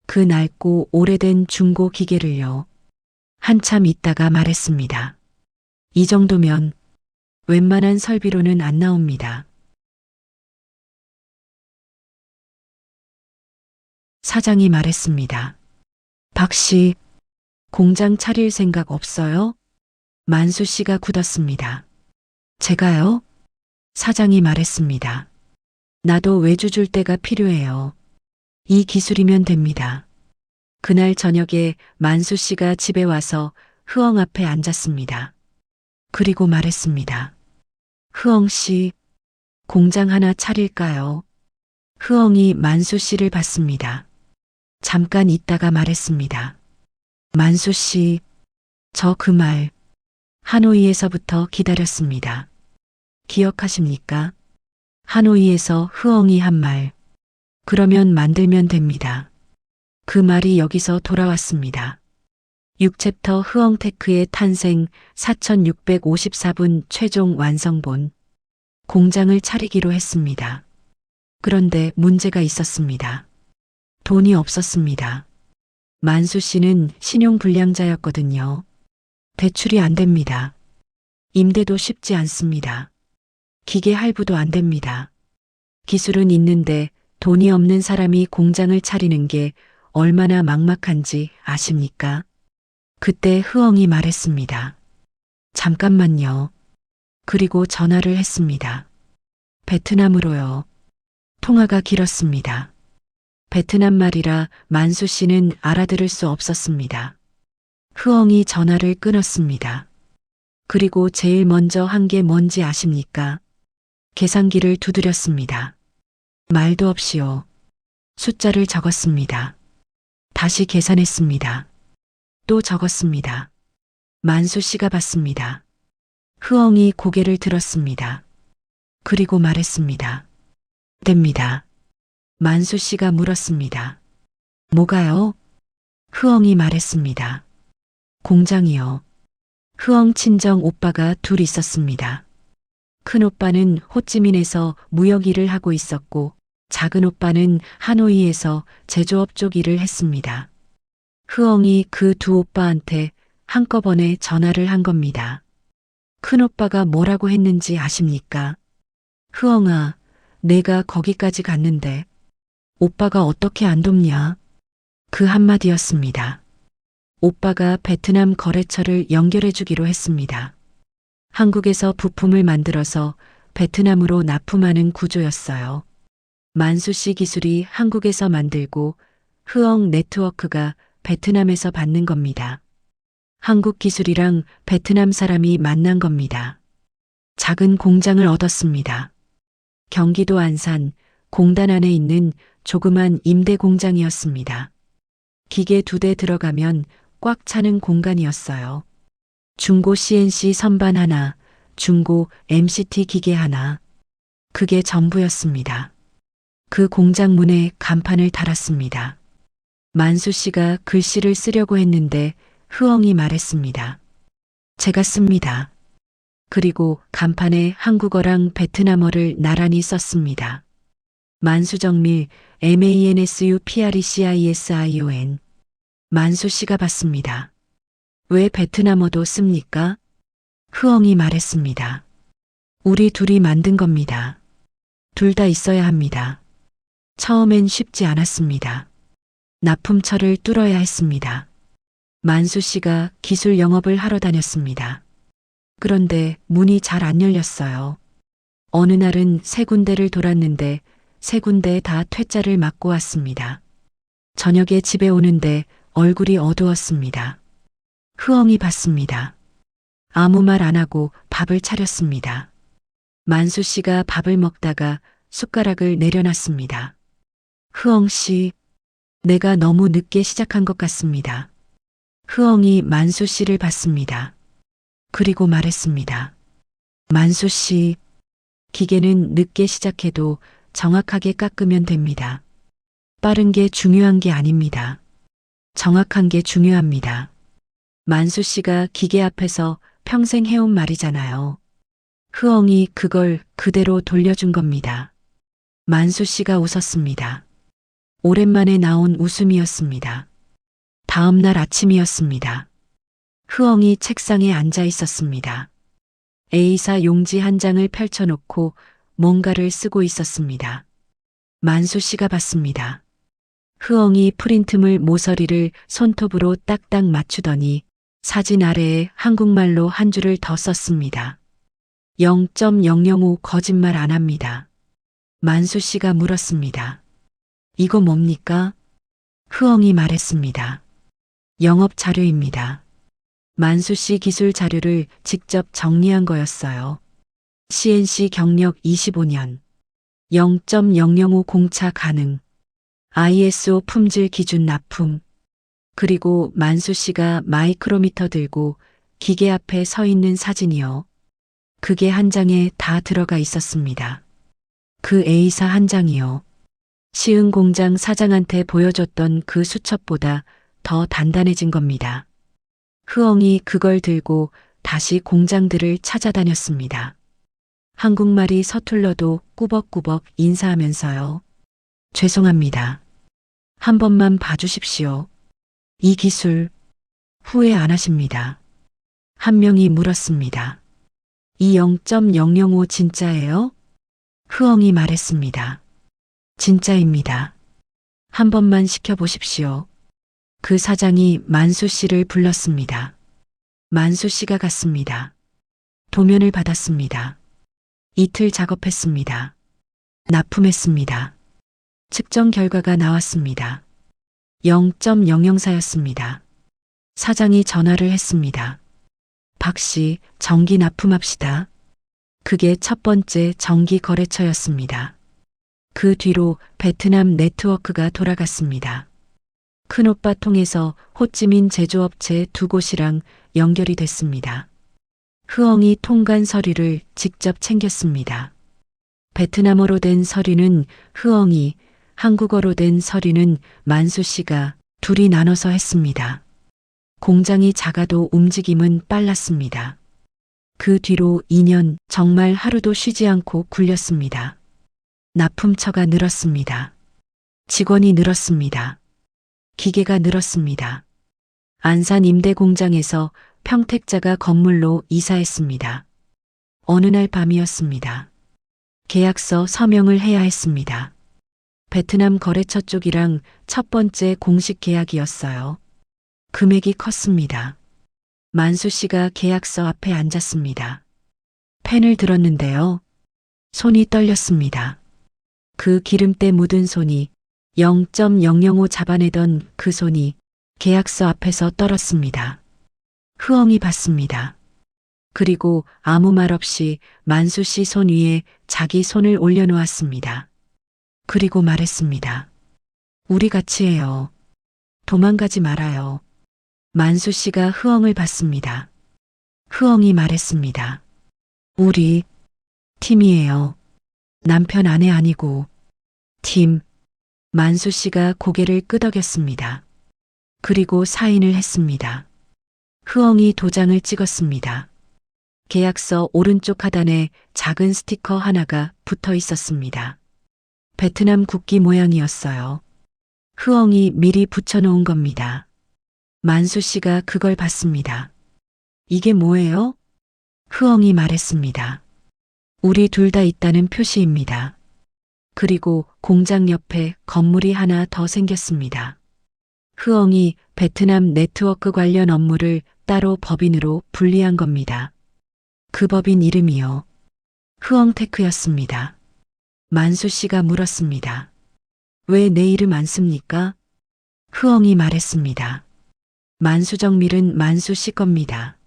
그 낡고 오래된 중고 기계를요. 한참 있다가 말했습니다. 이 정도면 웬만한 설비로는 안 나옵니다. 사장이 말했습니다. 박 씨, 공장 차릴 생각 없어요? 만수 씨가 굳었습니다. 제가요? 사장이 말했습니다. 나도 외주 줄 때가 필요해요. 이 기술이면 됩니다. 그날 저녁에 만수 씨가 집에 와서 흐엉 앞에 앉았습니다. 그리고 말했습니다. 흐엉 씨, 공장 하나 차릴까요? 흐엉이 만수 씨를 봤습니다. 잠깐 있다가 말했습니다. 만수 씨, 저 그 말 하노이에서부터 기다렸습니다. 기억하십니까? 하노이에서 흐엉이 한 말. 그러면 만들면 됩니다. 그 말이 여기서 돌아왔습니다. 6챕터 흐엉테크의 탄생 4654분 최종 완성본. 공장을 차리기로 했습니다. 그런데 문제가 있었습니다. 돈이 없었습니다. 만수 씨는 신용불량자였거든요. 대출이 안 됩니다. 임대도 쉽지 않습니다. 기계 할부도 안 됩니다. 기술은 있는데 돈이 없는 사람이 공장을 차리는 게 얼마나 막막한지 아십니까? 그때 흐엉이 말했습니다. 잠깐만요. 그리고 전화를 했습니다. 베트남으로요. 통화가 길었습니다. 베트남 말이라 만수 씨는 알아들을 수 없었습니다. 흐엉이 전화를 끊었습니다. 그리고 제일 먼저 한 게 뭔지 아십니까? 계산기를 두드렸습니다. 말도 없이요. 숫자를 적었습니다. 다시 계산했습니다. 또 적었습니다. 만수 씨가 봤습니다. 흐엉이 고개를 들었습니다. 그리고 말했습니다. 됩니다. 만수 씨가 물었습니다. 뭐가요? 흐엉이 말했습니다. 공장이요. 흐엉 친정 오빠가 둘 있었습니다. 큰 오빠는 호찌민에서 무역 일을 하고 있었고 작은 오빠는 하노이에서 제조업 쪽 일을 했습니다. 흐엉이 그 두 오빠한테 한꺼번에 전화를 한 겁니다. 큰 오빠가 뭐라고 했는지 아십니까? 흐엉아, 내가 거기까지 갔는데 오빠가 어떻게 안 돕냐? 그 한마디였습니다. 오빠가 베트남 거래처를 연결해 주기로 했습니다. 한국에서 부품을 만들어서 베트남으로 납품하는 구조였어요. 만수 씨 기술이 한국에서 만들고 흐엉 네트워크가 베트남에서 받는 겁니다. 한국 기술이랑 베트남 사람이 만난 겁니다. 작은 공장을 얻었습니다. 경기도 안산 공단 안에 있는 조그만 임대 공장이었습니다. 기계 2대 들어가면 꽉 차는 공간이었어요. 중고 CNC 선반 하나, 중고 MCT 기계 하나. 그게 전부였습니다. 그 공장 문에 간판을 달았습니다. 만수 씨가 글씨를 쓰려고 했는데 흐엉이 말했습니다. 제가 씁니다. 그리고 간판에 한국어랑 베트남어를 나란히 썼습니다. 만수정밀 MANSUPRECISION. 만수 씨가 봤습니다. 왜 베트남어도 씁니까? 흐엉이 말했습니다. 우리 둘이 만든 겁니다. 둘 다 있어야 합니다. 처음엔 쉽지 않았습니다. 납품처를 뚫어야 했습니다. 만수 씨가 기술 영업을 하러 다녔습니다. 그런데 문이 잘 안 열렸어요. 어느 날은 3군데를 돌았는데 3군데 다 퇴짜를 맞고 왔습니다. 저녁에 집에 오는데 얼굴이 어두웠습니다. 흐엉이 봤습니다. 아무 말 안 하고 밥을 차렸습니다. 만수 씨가 밥을 먹다가 숟가락을 내려놨습니다. 흐엉 씨, 내가 너무 늦게 시작한 것 같습니다. 흐엉이 만수 씨를 봤습니다. 그리고 말했습니다. 만수 씨, 기계는 늦게 시작해도 정확하게 깎으면 됩니다. 빠른 게 중요한 게 아닙니다. 정확한 게 중요합니다. 만수 씨가 기계 앞에서 평생 해온 말이잖아요. 흐엉이 그걸 그대로 돌려준 겁니다. 만수 씨가 웃었습니다. 오랜만에 나온 웃음이었습니다. 다음 날 아침이었습니다. 흐엉이 책상에 앉아 있었습니다. A사 용지 한 장을 펼쳐놓고 뭔가를 쓰고 있었습니다. 만수 씨가 봤습니다. 흐엉이 프린트물 모서리를 손톱으로 딱딱 맞추더니 사진 아래에 한국말로 한 줄을 더 썼습니다. 0.005 거짓말 안 합니다. 만수 씨가 물었습니다. 이거 뭡니까? 흐엉이 말했습니다. 영업 자료입니다. 만수 씨 기술 자료를 직접 정리한 거였어요. CNC 경력 25년, 0.005 공차 가능, ISO 품질 기준 납품, 그리고 만수 씨가 마이크로미터 들고 기계 앞에 서 있는 사진이요. 그게 한 장에 다 들어가 있었습니다. 그 A사 한 장이요. 시흥 공장 사장한테 보여줬던 그 수첩보다 더 단단해진 겁니다. 흐엉이 그걸 들고 다시 공장들을 찾아다녔습니다. 한국말이 서툴러도 꾸벅꾸벅 인사하면서요. 죄송합니다. 한 번만 봐주십시오. 이 기술 후회 안 하십니다. 한 명이 물었습니다. 이 0.005 진짜예요? 흐엉이 말했습니다. 진짜입니다. 한 번만 시켜보십시오. 그 사장이 만수 씨를 불렀습니다. 만수 씨가 갔습니다. 도면을 받았습니다. 이틀 작업했습니다. 납품했습니다. 측정 결과가 나왔습니다. 0.004였습니다. 사장이 전화를 했습니다. 박 씨, 정기 납품합시다. 그게 첫 번째 정기 거래처였습니다. 그 뒤로 베트남 네트워크가 돌아갔습니다. 큰오빠 통해서 호찌민 제조업체 2곳이랑 연결이 됐습니다. 흐엉이 통관 서류를 직접 챙겼습니다. 베트남어로 된 서류는 흐엉이, 한국어로 된 서류는 만수 씨가 둘이 나눠서 했습니다. 공장이 작아도 움직임은 빨랐습니다. 그 뒤로 2년 정말 하루도 쉬지 않고 굴렸습니다. 납품처가 늘었습니다. 직원이 늘었습니다. 기계가 늘었습니다. 안산 임대 공장에서 평택자가 건물로 이사했습니다. 어느 날 밤이었습니다. 계약서 서명을 해야 했습니다. 베트남 거래처 쪽이랑 첫 번째 공식 계약이었어요. 금액이 컸습니다. 만수 씨가 계약서 앞에 앉았습니다. 펜을 들었는데요. 손이 떨렸습니다. 그 기름때 묻은 손이 0.005 잡아내던 그 손이 계약서 앞에서 떨었습니다. 흐엉이 봤습니다. 그리고 아무 말 없이 만수 씨 손 위에 자기 손을 올려놓았습니다. 그리고 말했습니다. 우리 같이 해요. 도망가지 말아요. 만수 씨가 흐엉을 봤습니다. 흐엉이 말했습니다. 우리 팀이에요. 남편 아내 아니고 팀. 만수 씨가 고개를 끄덕였습니다. 그리고 사인을 했습니다. 흐엉이 도장을 찍었습니다. 계약서 오른쪽 하단에 작은 스티커 하나가 붙어 있었습니다. 베트남 국기 모양이었어요. 흐엉이 미리 붙여놓은 겁니다. 만수 씨가 그걸 봤습니다. 이게 뭐예요? 흐엉이 말했습니다. 우리 둘 다 있다는 표시입니다. 그리고 공장 옆에 건물이 하나 더 생겼습니다. 흐엉이 베트남 네트워크 관련 업무를 따로 법인으로 분리한 겁니다. 그 법인 이름이요. 흐엉테크였습니다. 만수 씨가 물었습니다. 왜 내 이름 안 씁니까? 흐엉이 말했습니다. 만수정밀은 만수 씨 겁니다.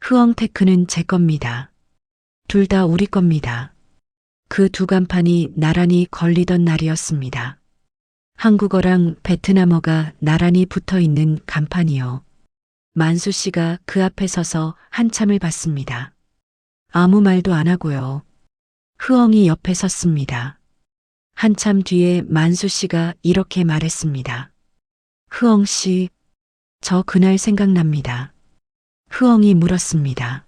흐엉테크는 제 겁니다. 둘 다 우리 겁니다. 그 두 간판이 나란히 걸리던 날이었습니다. 한국어랑 베트남어가 나란히 붙어 있는 간판이요. 만수 씨가 그 앞에 서서 한참을 봤습니다. 아무 말도 안 하고요. 흐엉이 옆에 섰습니다. 한참 뒤에 만수 씨가 이렇게 말했습니다. 흐엉 씨, 저 그날 생각납니다. 흐엉이 물었습니다.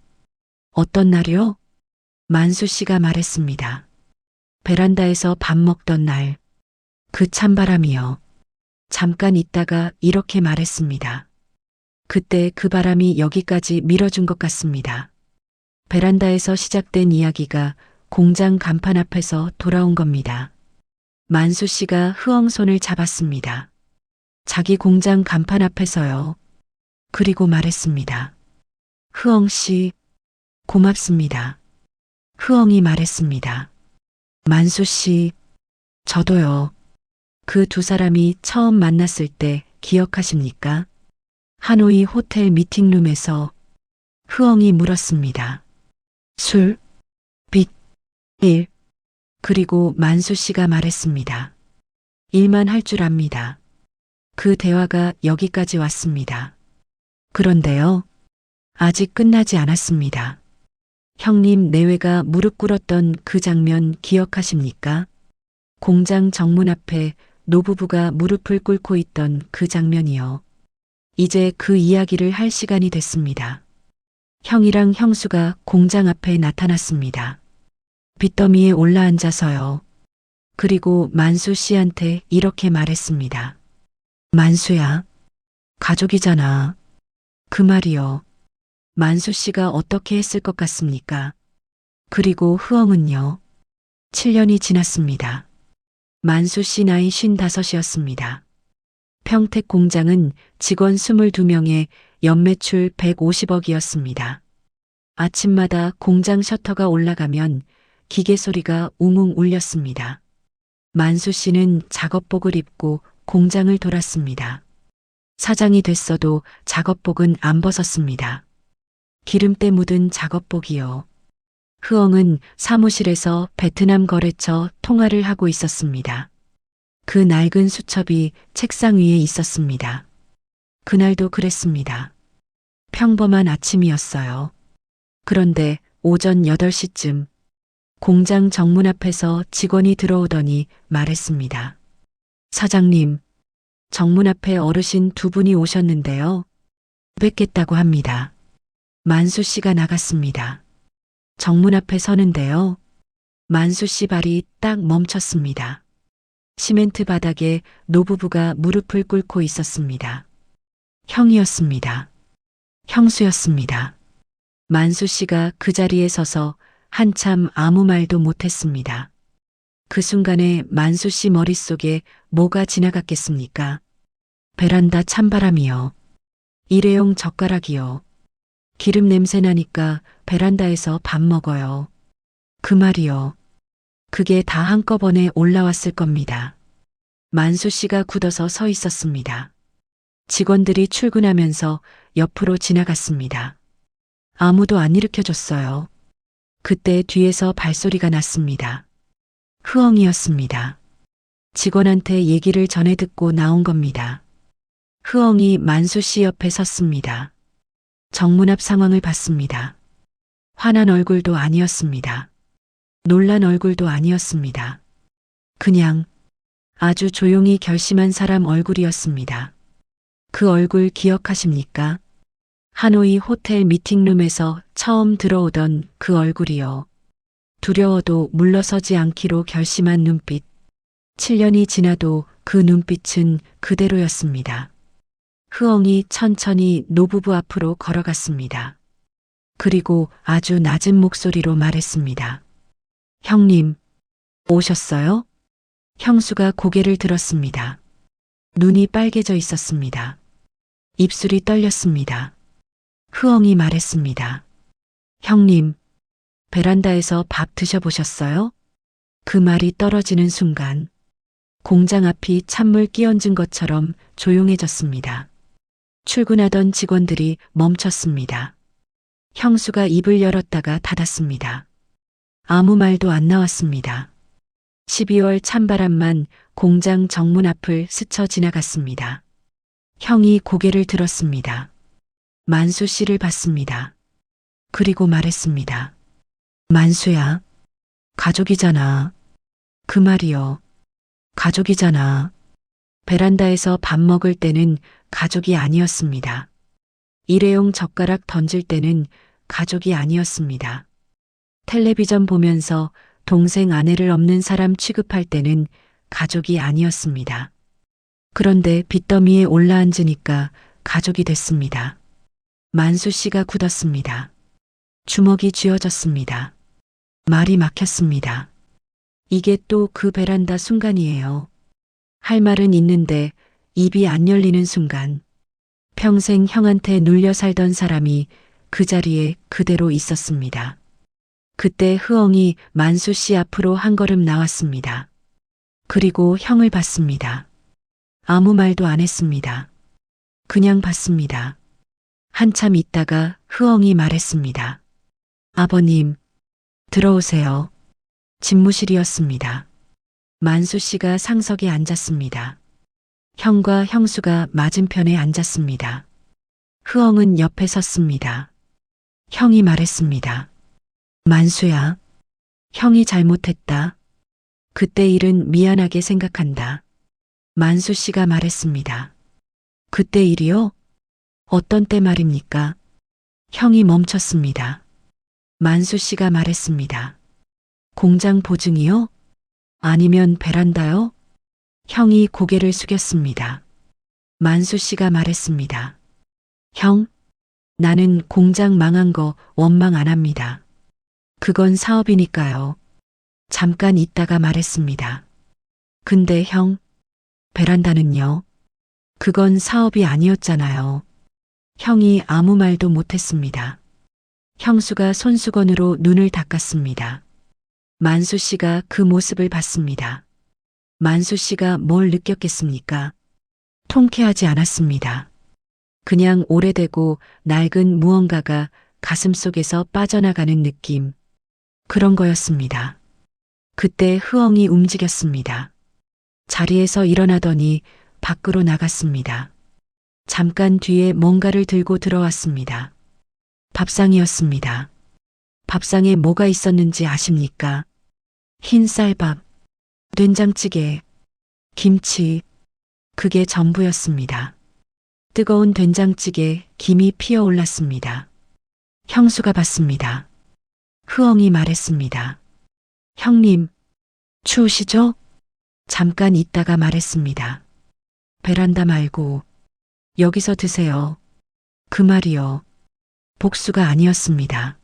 어떤 날이요? 만수 씨가 말했습니다. 베란다에서 밥 먹던 날, 그 찬바람이요. 잠깐 있다가 이렇게 말했습니다. 그때 그 바람이 여기까지 밀어준 것 같습니다. 베란다에서 시작된 이야기가 공장 간판 앞에서 돌아온 겁니다. 만수 씨가 흐엉 손을 잡았습니다. 자기 공장 간판 앞에서요. 그리고 말했습니다. 흐엉 씨, 고맙습니다. 흐엉이 말했습니다. 만수 씨, 저도요. 그 두 사람이 처음 만났을 때 기억하십니까? 하노이 호텔 미팅룸에서 흐엉이 물었습니다. 술, 빚, 일. 그리고 만수 씨가 말했습니다. 일만 할 줄 압니다. 그 대화가 여기까지 왔습니다. 그런데요. 아직 끝나지 않았습니다. 형님 내외가 무릎 꿇었던 그 장면 기억하십니까? 공장 정문 앞에 노부부가 무릎을 꿇고 있던 그 장면이요. 이제 그 이야기를 할 시간이 됐습니다. 형이랑 형수가 공장 앞에 나타났습니다. 빚더미에 올라앉아서요. 그리고 만수 씨한테 이렇게 말했습니다. 만수야, 가족이잖아. 그 말이요. 만수 씨가 어떻게 했을 것 같습니까? 그리고 흐엉은요. 7년이 지났습니다. 만수 씨 나이 55이었습니다. 평택 공장은 직원 22명에 연매출 150억이었습니다. 아침마다 공장 셔터가 올라가면 기계 소리가 웅웅 울렸습니다. 만수 씨는 작업복을 입고 공장을 돌았습니다. 사장이 됐어도 작업복은 안 벗었습니다. 기름때 묻은 작업복이요. 흐엉은 사무실에서 베트남 거래처 통화를 하고 있었습니다. 그 낡은 수첩이 책상 위에 있었습니다. 그날도 그랬습니다. 평범한 아침이었어요. 그런데 오전 8시쯤 공장 정문 앞에서 직원이 들어오더니 말했습니다. 사장님, 정문 앞에 어르신 두 분이 오셨는데요. 뵙겠다고 합니다. 만수 씨가 나갔습니다. 정문 앞에 서는데요. 만수 씨 발이 딱 멈췄습니다. 시멘트 바닥에 노부부가 무릎을 꿇고 있었습니다. 형이었습니다. 형수였습니다. 만수 씨가 그 자리에 서서 한참 아무 말도 못했습니다. 그 순간에 만수 씨 머릿속에 뭐가 지나갔겠습니까? 베란다 찬바람이요. 일회용 젓가락이요. 기름 냄새 나니까 베란다에서 밥 먹어요. 그 말이요. 그게 다 한꺼번에 올라왔을 겁니다. 만수 씨가 굳어서 서 있었습니다. 직원들이 출근하면서 옆으로 지나갔습니다. 아무도 안 일으켜줬어요. 그때 뒤에서 발소리가 났습니다. 흐엉이였습니다. 직원한테 얘기를 전해 듣고 나온 겁니다. 흐엉이 만수 씨 옆에 섰습니다. 정문 앞 상황을 봤습니다. 화난 얼굴도 아니었습니다. 놀란 얼굴도 아니었습니다. 그냥 아주 조용히 결심한 사람 얼굴이었습니다. 그 얼굴 기억하십니까? 하노이 호텔 미팅룸에서 처음 들어오던 그 얼굴이요. 두려워도 물러서지 않기로 결심한 눈빛. 7년이 지나도 그 눈빛은 그대로였습니다. 흐엉이 천천히 노부부 앞으로 걸어갔습니다. 그리고 아주 낮은 목소리로 말했습니다. 형님, 오셨어요? 형수가 고개를 들었습니다. 눈이 빨개져 있었습니다. 입술이 떨렸습니다. 흐엉이 말했습니다. 형님, 베란다에서 밥 드셔보셨어요? 그 말이 떨어지는 순간 공장 앞이 찬물 끼얹은 것처럼 조용해졌습니다. 출근하던 직원들이 멈췄습니다. 형수가 입을 열었다가 닫았습니다. 아무 말도 안 나왔습니다. 12월 찬바람만 공장 정문 앞을 스쳐 지나갔습니다. 형이 고개를 들었습니다. 만수 씨를 봤습니다. 그리고 말했습니다. 만수야, 가족이잖아. 그 말이요. 가족이잖아. 베란다에서 밥 먹을 때는 가족이 아니었습니다. 일회용 젓가락 던질 때는 가족이 아니었습니다. 텔레비전 보면서 동생 아내를 없는 사람 취급할 때는 가족이 아니었습니다. 그런데 빚더미에 올라앉으니까 가족이 됐습니다. 만수 씨가 굳었습니다. 주먹이 쥐어졌습니다. 말이 막혔습니다. 이게 또 그 베란다 순간이에요. 할 말은 있는데 입이 안 열리는 순간. 평생 형한테 눌려 살던 사람이 그 자리에 그대로 있었습니다. 그때 흐엉이 만수 씨 앞으로 한 걸음 나왔습니다. 그리고 형을 봤습니다. 아무 말도 안 했습니다. 그냥 봤습니다. 한참 있다가 흐엉이 말했습니다. 아버님, 들어오세요. 집무실이었습니다. 만수 씨가 상석에 앉았습니다. 형과 형수가 맞은편에 앉았습니다. 흐엉은 옆에 섰습니다. 형이 말했습니다. 만수야, 형이 잘못했다. 그때 일은 미안하게 생각한다. 만수 씨가 말했습니다. 그때 일이요? 어떤 때 말입니까? 형이 멈췄습니다. 만수 씨가 말했습니다. 공장 보증이요? 아니면 베란다요? 형이 고개를 숙였습니다. 만수 씨가 말했습니다. 형, 나는 공장 망한 거 원망 안 합니다. 그건 사업이니까요. 잠깐 있다가 말했습니다. 근데 형, 베란다는요? 그건 사업이 아니었잖아요. 형이 아무 말도 못했습니다. 형수가 손수건으로 눈을 닦았습니다. 만수 씨가 그 모습을 봤습니다. 만수 씨가 뭘 느꼈겠습니까? 통쾌하지 않았습니다. 그냥 오래되고 낡은 무언가가 가슴속에서 빠져나가는 느낌. 그런 거였습니다. 그때 흐엉이 움직였습니다. 자리에서 일어나더니 밖으로 나갔습니다. 잠깐 뒤에 뭔가를 들고 들어왔습니다. 밥상이었습니다. 밥상에 뭐가 있었는지 아십니까? 흰 쌀밥, 된장찌개, 김치, 그게 전부였습니다. 뜨거운 된장찌개 김이 피어올랐습니다. 형수가 봤습니다. 흐엉이 말했습니다. 형님, 추우시죠? 잠깐 있다가 말했습니다. 베란다 말고 여기서 드세요. 그 말이요. 복수가 아니었습니다.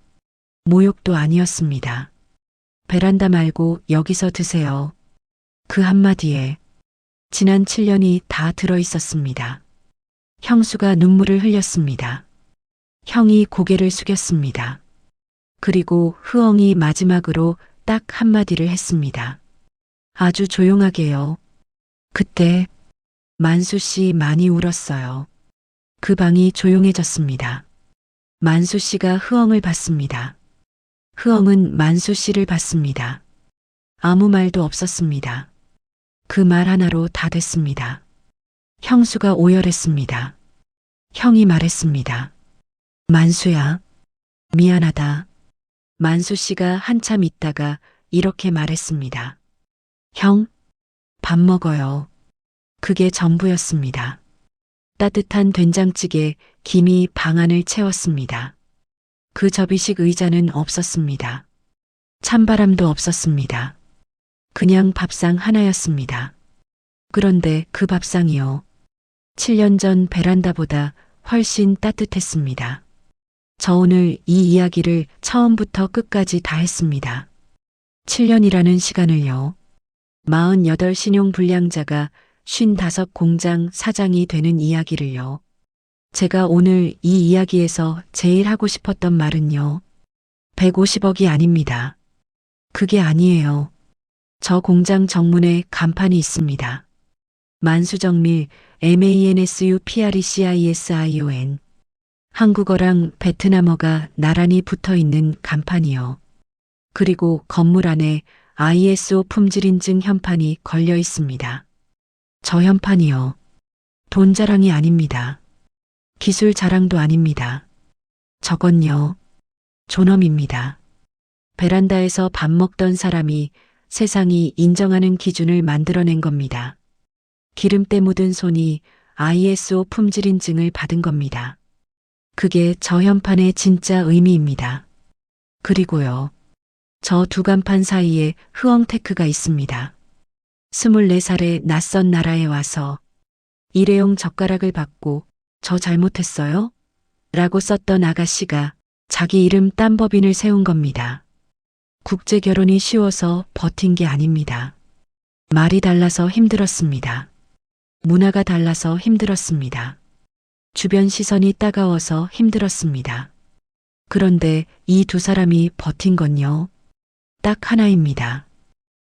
모욕도 아니었습니다. 베란다 말고 여기서 드세요. 그 한마디에 지난 7년이 다 들어 있었습니다. 형수가 눈물을 흘렸습니다. 형이 고개를 숙였습니다. 그리고 흐엉이 마지막으로 딱 한마디를 했습니다. 아주 조용하게요. 그때 만수 씨 많이 울었어요. 그 방이 조용해졌습니다. 만수 씨가 흐엉을 봤습니다. 흐엉은 만수 씨를 봤습니다. 아무 말도 없었습니다. 그 말 하나로 다 됐습니다. 형수가 오열했습니다. 형이 말했습니다. 만수야, 미안하다. 만수 씨가 한참 있다가 이렇게 말했습니다. 형, 밥 먹어요. 그게 전부였습니다. 따뜻한 된장찌개, 김이 방 안을 채웠습니다. 그 접이식 의자는 없었습니다. 찬바람도 없었습니다. 그냥 밥상 하나였습니다. 그런데 그 밥상이요. 7년 전 베란다보다 훨씬 따뜻했습니다. 저 오늘 이 이야기를 처음부터 끝까지 다 했습니다. 7년이라는 시간을요. 48 신용불량자가 55 공장 사장이 되는 이야기를요. 제가 오늘 이 이야기에서 제일 하고 싶었던 말은요. 150억이 아닙니다. 그게 아니에요. 저 공장 정문에 간판이 있습니다. 만수정밀 MANSUPRECISION 한국어랑 베트남어가 나란히 붙어 있는 간판이요. 그리고 건물 안에 ISO 품질 인증 현판이 걸려 있습니다. 저 현판이요. 돈 자랑이 아닙니다. 기술 자랑도 아닙니다. 저건요. 존엄입니다. 베란다에서 밥 먹던 사람이 세상이 인정하는 기준을 만들어낸 겁니다. 기름때 묻은 손이 ISO 품질 인증을 받은 겁니다. 그게 저 현판의 진짜 의미입니다. 그리고요. 저 두 간판 사이에 흐엉테크가 있습니다. 24살의 낯선 나라에 와서 일회용 젓가락을 받고 저 잘못했어요? 라고 썼던 아가씨가 자기 이름 딴 법인을 세운 겁니다. 국제 결혼이 쉬워서 버틴 게 아닙니다. 말이 달라서 힘들었습니다. 문화가 달라서 힘들었습니다. 주변 시선이 따가워서 힘들었습니다. 그런데 이 두 사람이 버틴 건요. 딱 하나입니다.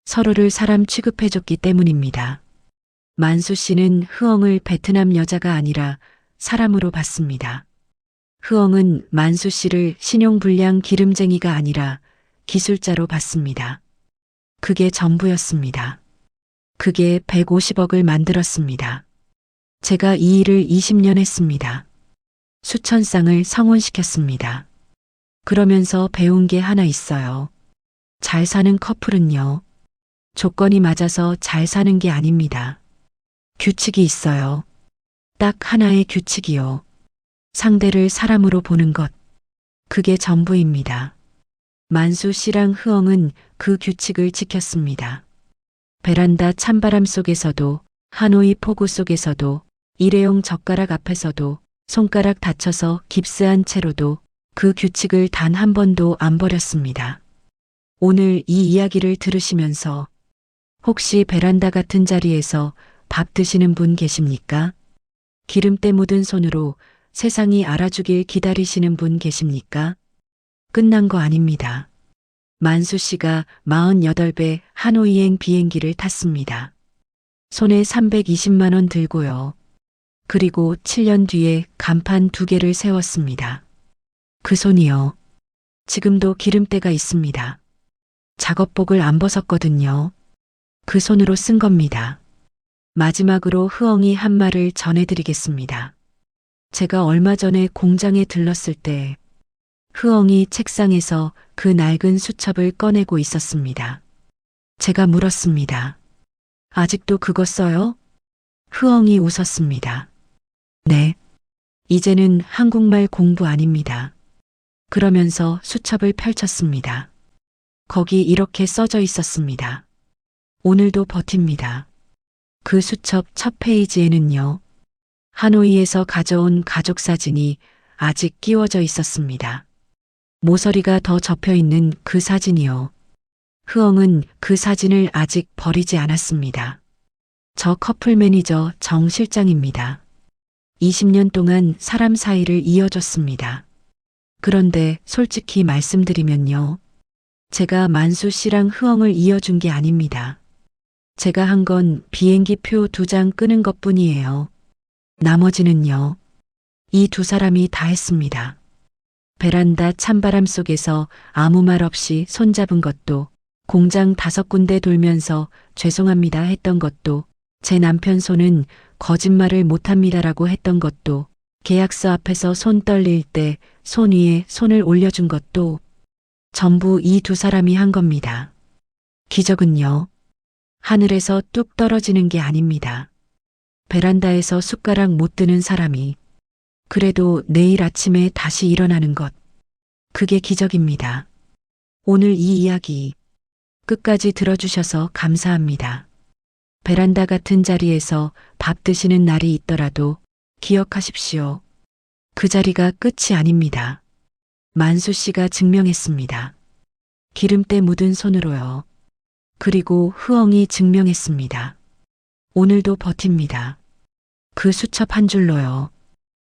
서로를 사람 취급해줬기 때문입니다. 만수 씨는 흐엉을 베트남 여자가 아니라 사람으로 봤습니다. 흐엉은 만수 씨를 신용불량 기름쟁이가 아니라 기술자로 봤습니다. 그게 전부였습니다. 그게 150억을 만들었습니다. 제가 이 일을 20년 했습니다. 수천 쌍을 성혼시켰습니다. 그러면서 배운 게 하나 있어요. 잘 사는 커플은요. 조건이 맞아서 잘 사는 게 아닙니다. 규칙이 있어요. 딱 하나의 규칙이요. 상대를 사람으로 보는 것. 그게 전부입니다. 만수 씨랑 흐엉은 그 규칙을 지켰습니다. 베란다 찬바람 속에서도 하노이 폭우 속에서도 일회용 젓가락 앞에서도 손가락 다쳐서 깁스한 채로도 그 규칙을 단 한 번도 안 버렸습니다. 오늘 이 이야기를 들으시면서 혹시 베란다 같은 자리에서 밥 드시는 분 계십니까? 기름때 묻은 손으로 세상이 알아주길 기다리시는 분 계십니까? 끝난 거 아닙니다. 만수 씨가 48배 하노이행 비행기를 탔습니다. 손에 320만 원 들고요. 그리고 7년 뒤에 간판 2개를 세웠습니다. 그 손이요. 지금도 기름때가 있습니다. 작업복을 안 벗었거든요. 그 손으로 쓴 겁니다. 마지막으로 흐엉이 한 말을 전해드리겠습니다. 제가 얼마 전에 공장에 들렀을 때 흐엉이 책상에서 그 낡은 수첩을 꺼내고 있었습니다. 제가 물었습니다. 아직도 그거 써요? 흐엉이 웃었습니다. 네. 이제는 한국말 공부 아닙니다. 그러면서 수첩을 펼쳤습니다. 거기 이렇게 써져 있었습니다. 오늘도 버팁니다. 그 수첩 첫 페이지에는요. 하노이에서 가져온 가족 사진이 아직 끼워져 있었습니다. 모서리가 더 접혀 있는 그 사진이요. 흐엉은 그 사진을 아직 버리지 않았습니다. 저 커플 매니저 정 실장입니다. 20년 동안 사람 사이를 이어줬습니다. 그런데 솔직히 말씀드리면요. 제가 만수 씨랑 흐엉을 이어준 게 아닙니다. 제가 한 건 비행기 표 2장 끄는 것뿐이에요. 나머지는요. 이 두 사람이 다 했습니다. 베란다 찬바람 속에서 아무 말 없이 손잡은 것도, 공장 5군데 돌면서 죄송합니다 했던 것도, 제 남편 손은 거짓말을 못합니다라고 했던 것도, 계약서 앞에서 손 떨릴 때 손 위에 손을 올려준 것도 전부 이 두 사람이 한 겁니다. 기적은요, 하늘에서 뚝 떨어지는 게 아닙니다. 베란다에서 숟가락 못 드는 사람이 그래도 내일 아침에 다시 일어나는 것. 그게 기적입니다. 오늘 이 이야기 끝까지 들어주셔서 감사합니다. 베란다 같은 자리에서 밥 드시는 날이 있더라도 기억하십시오. 그 자리가 끝이 아닙니다. 만수 씨가 증명했습니다. 기름때 묻은 손으로요. 그리고 흐엉이 증명했습니다. 오늘도 버팁니다. 그 수첩 한 줄로요.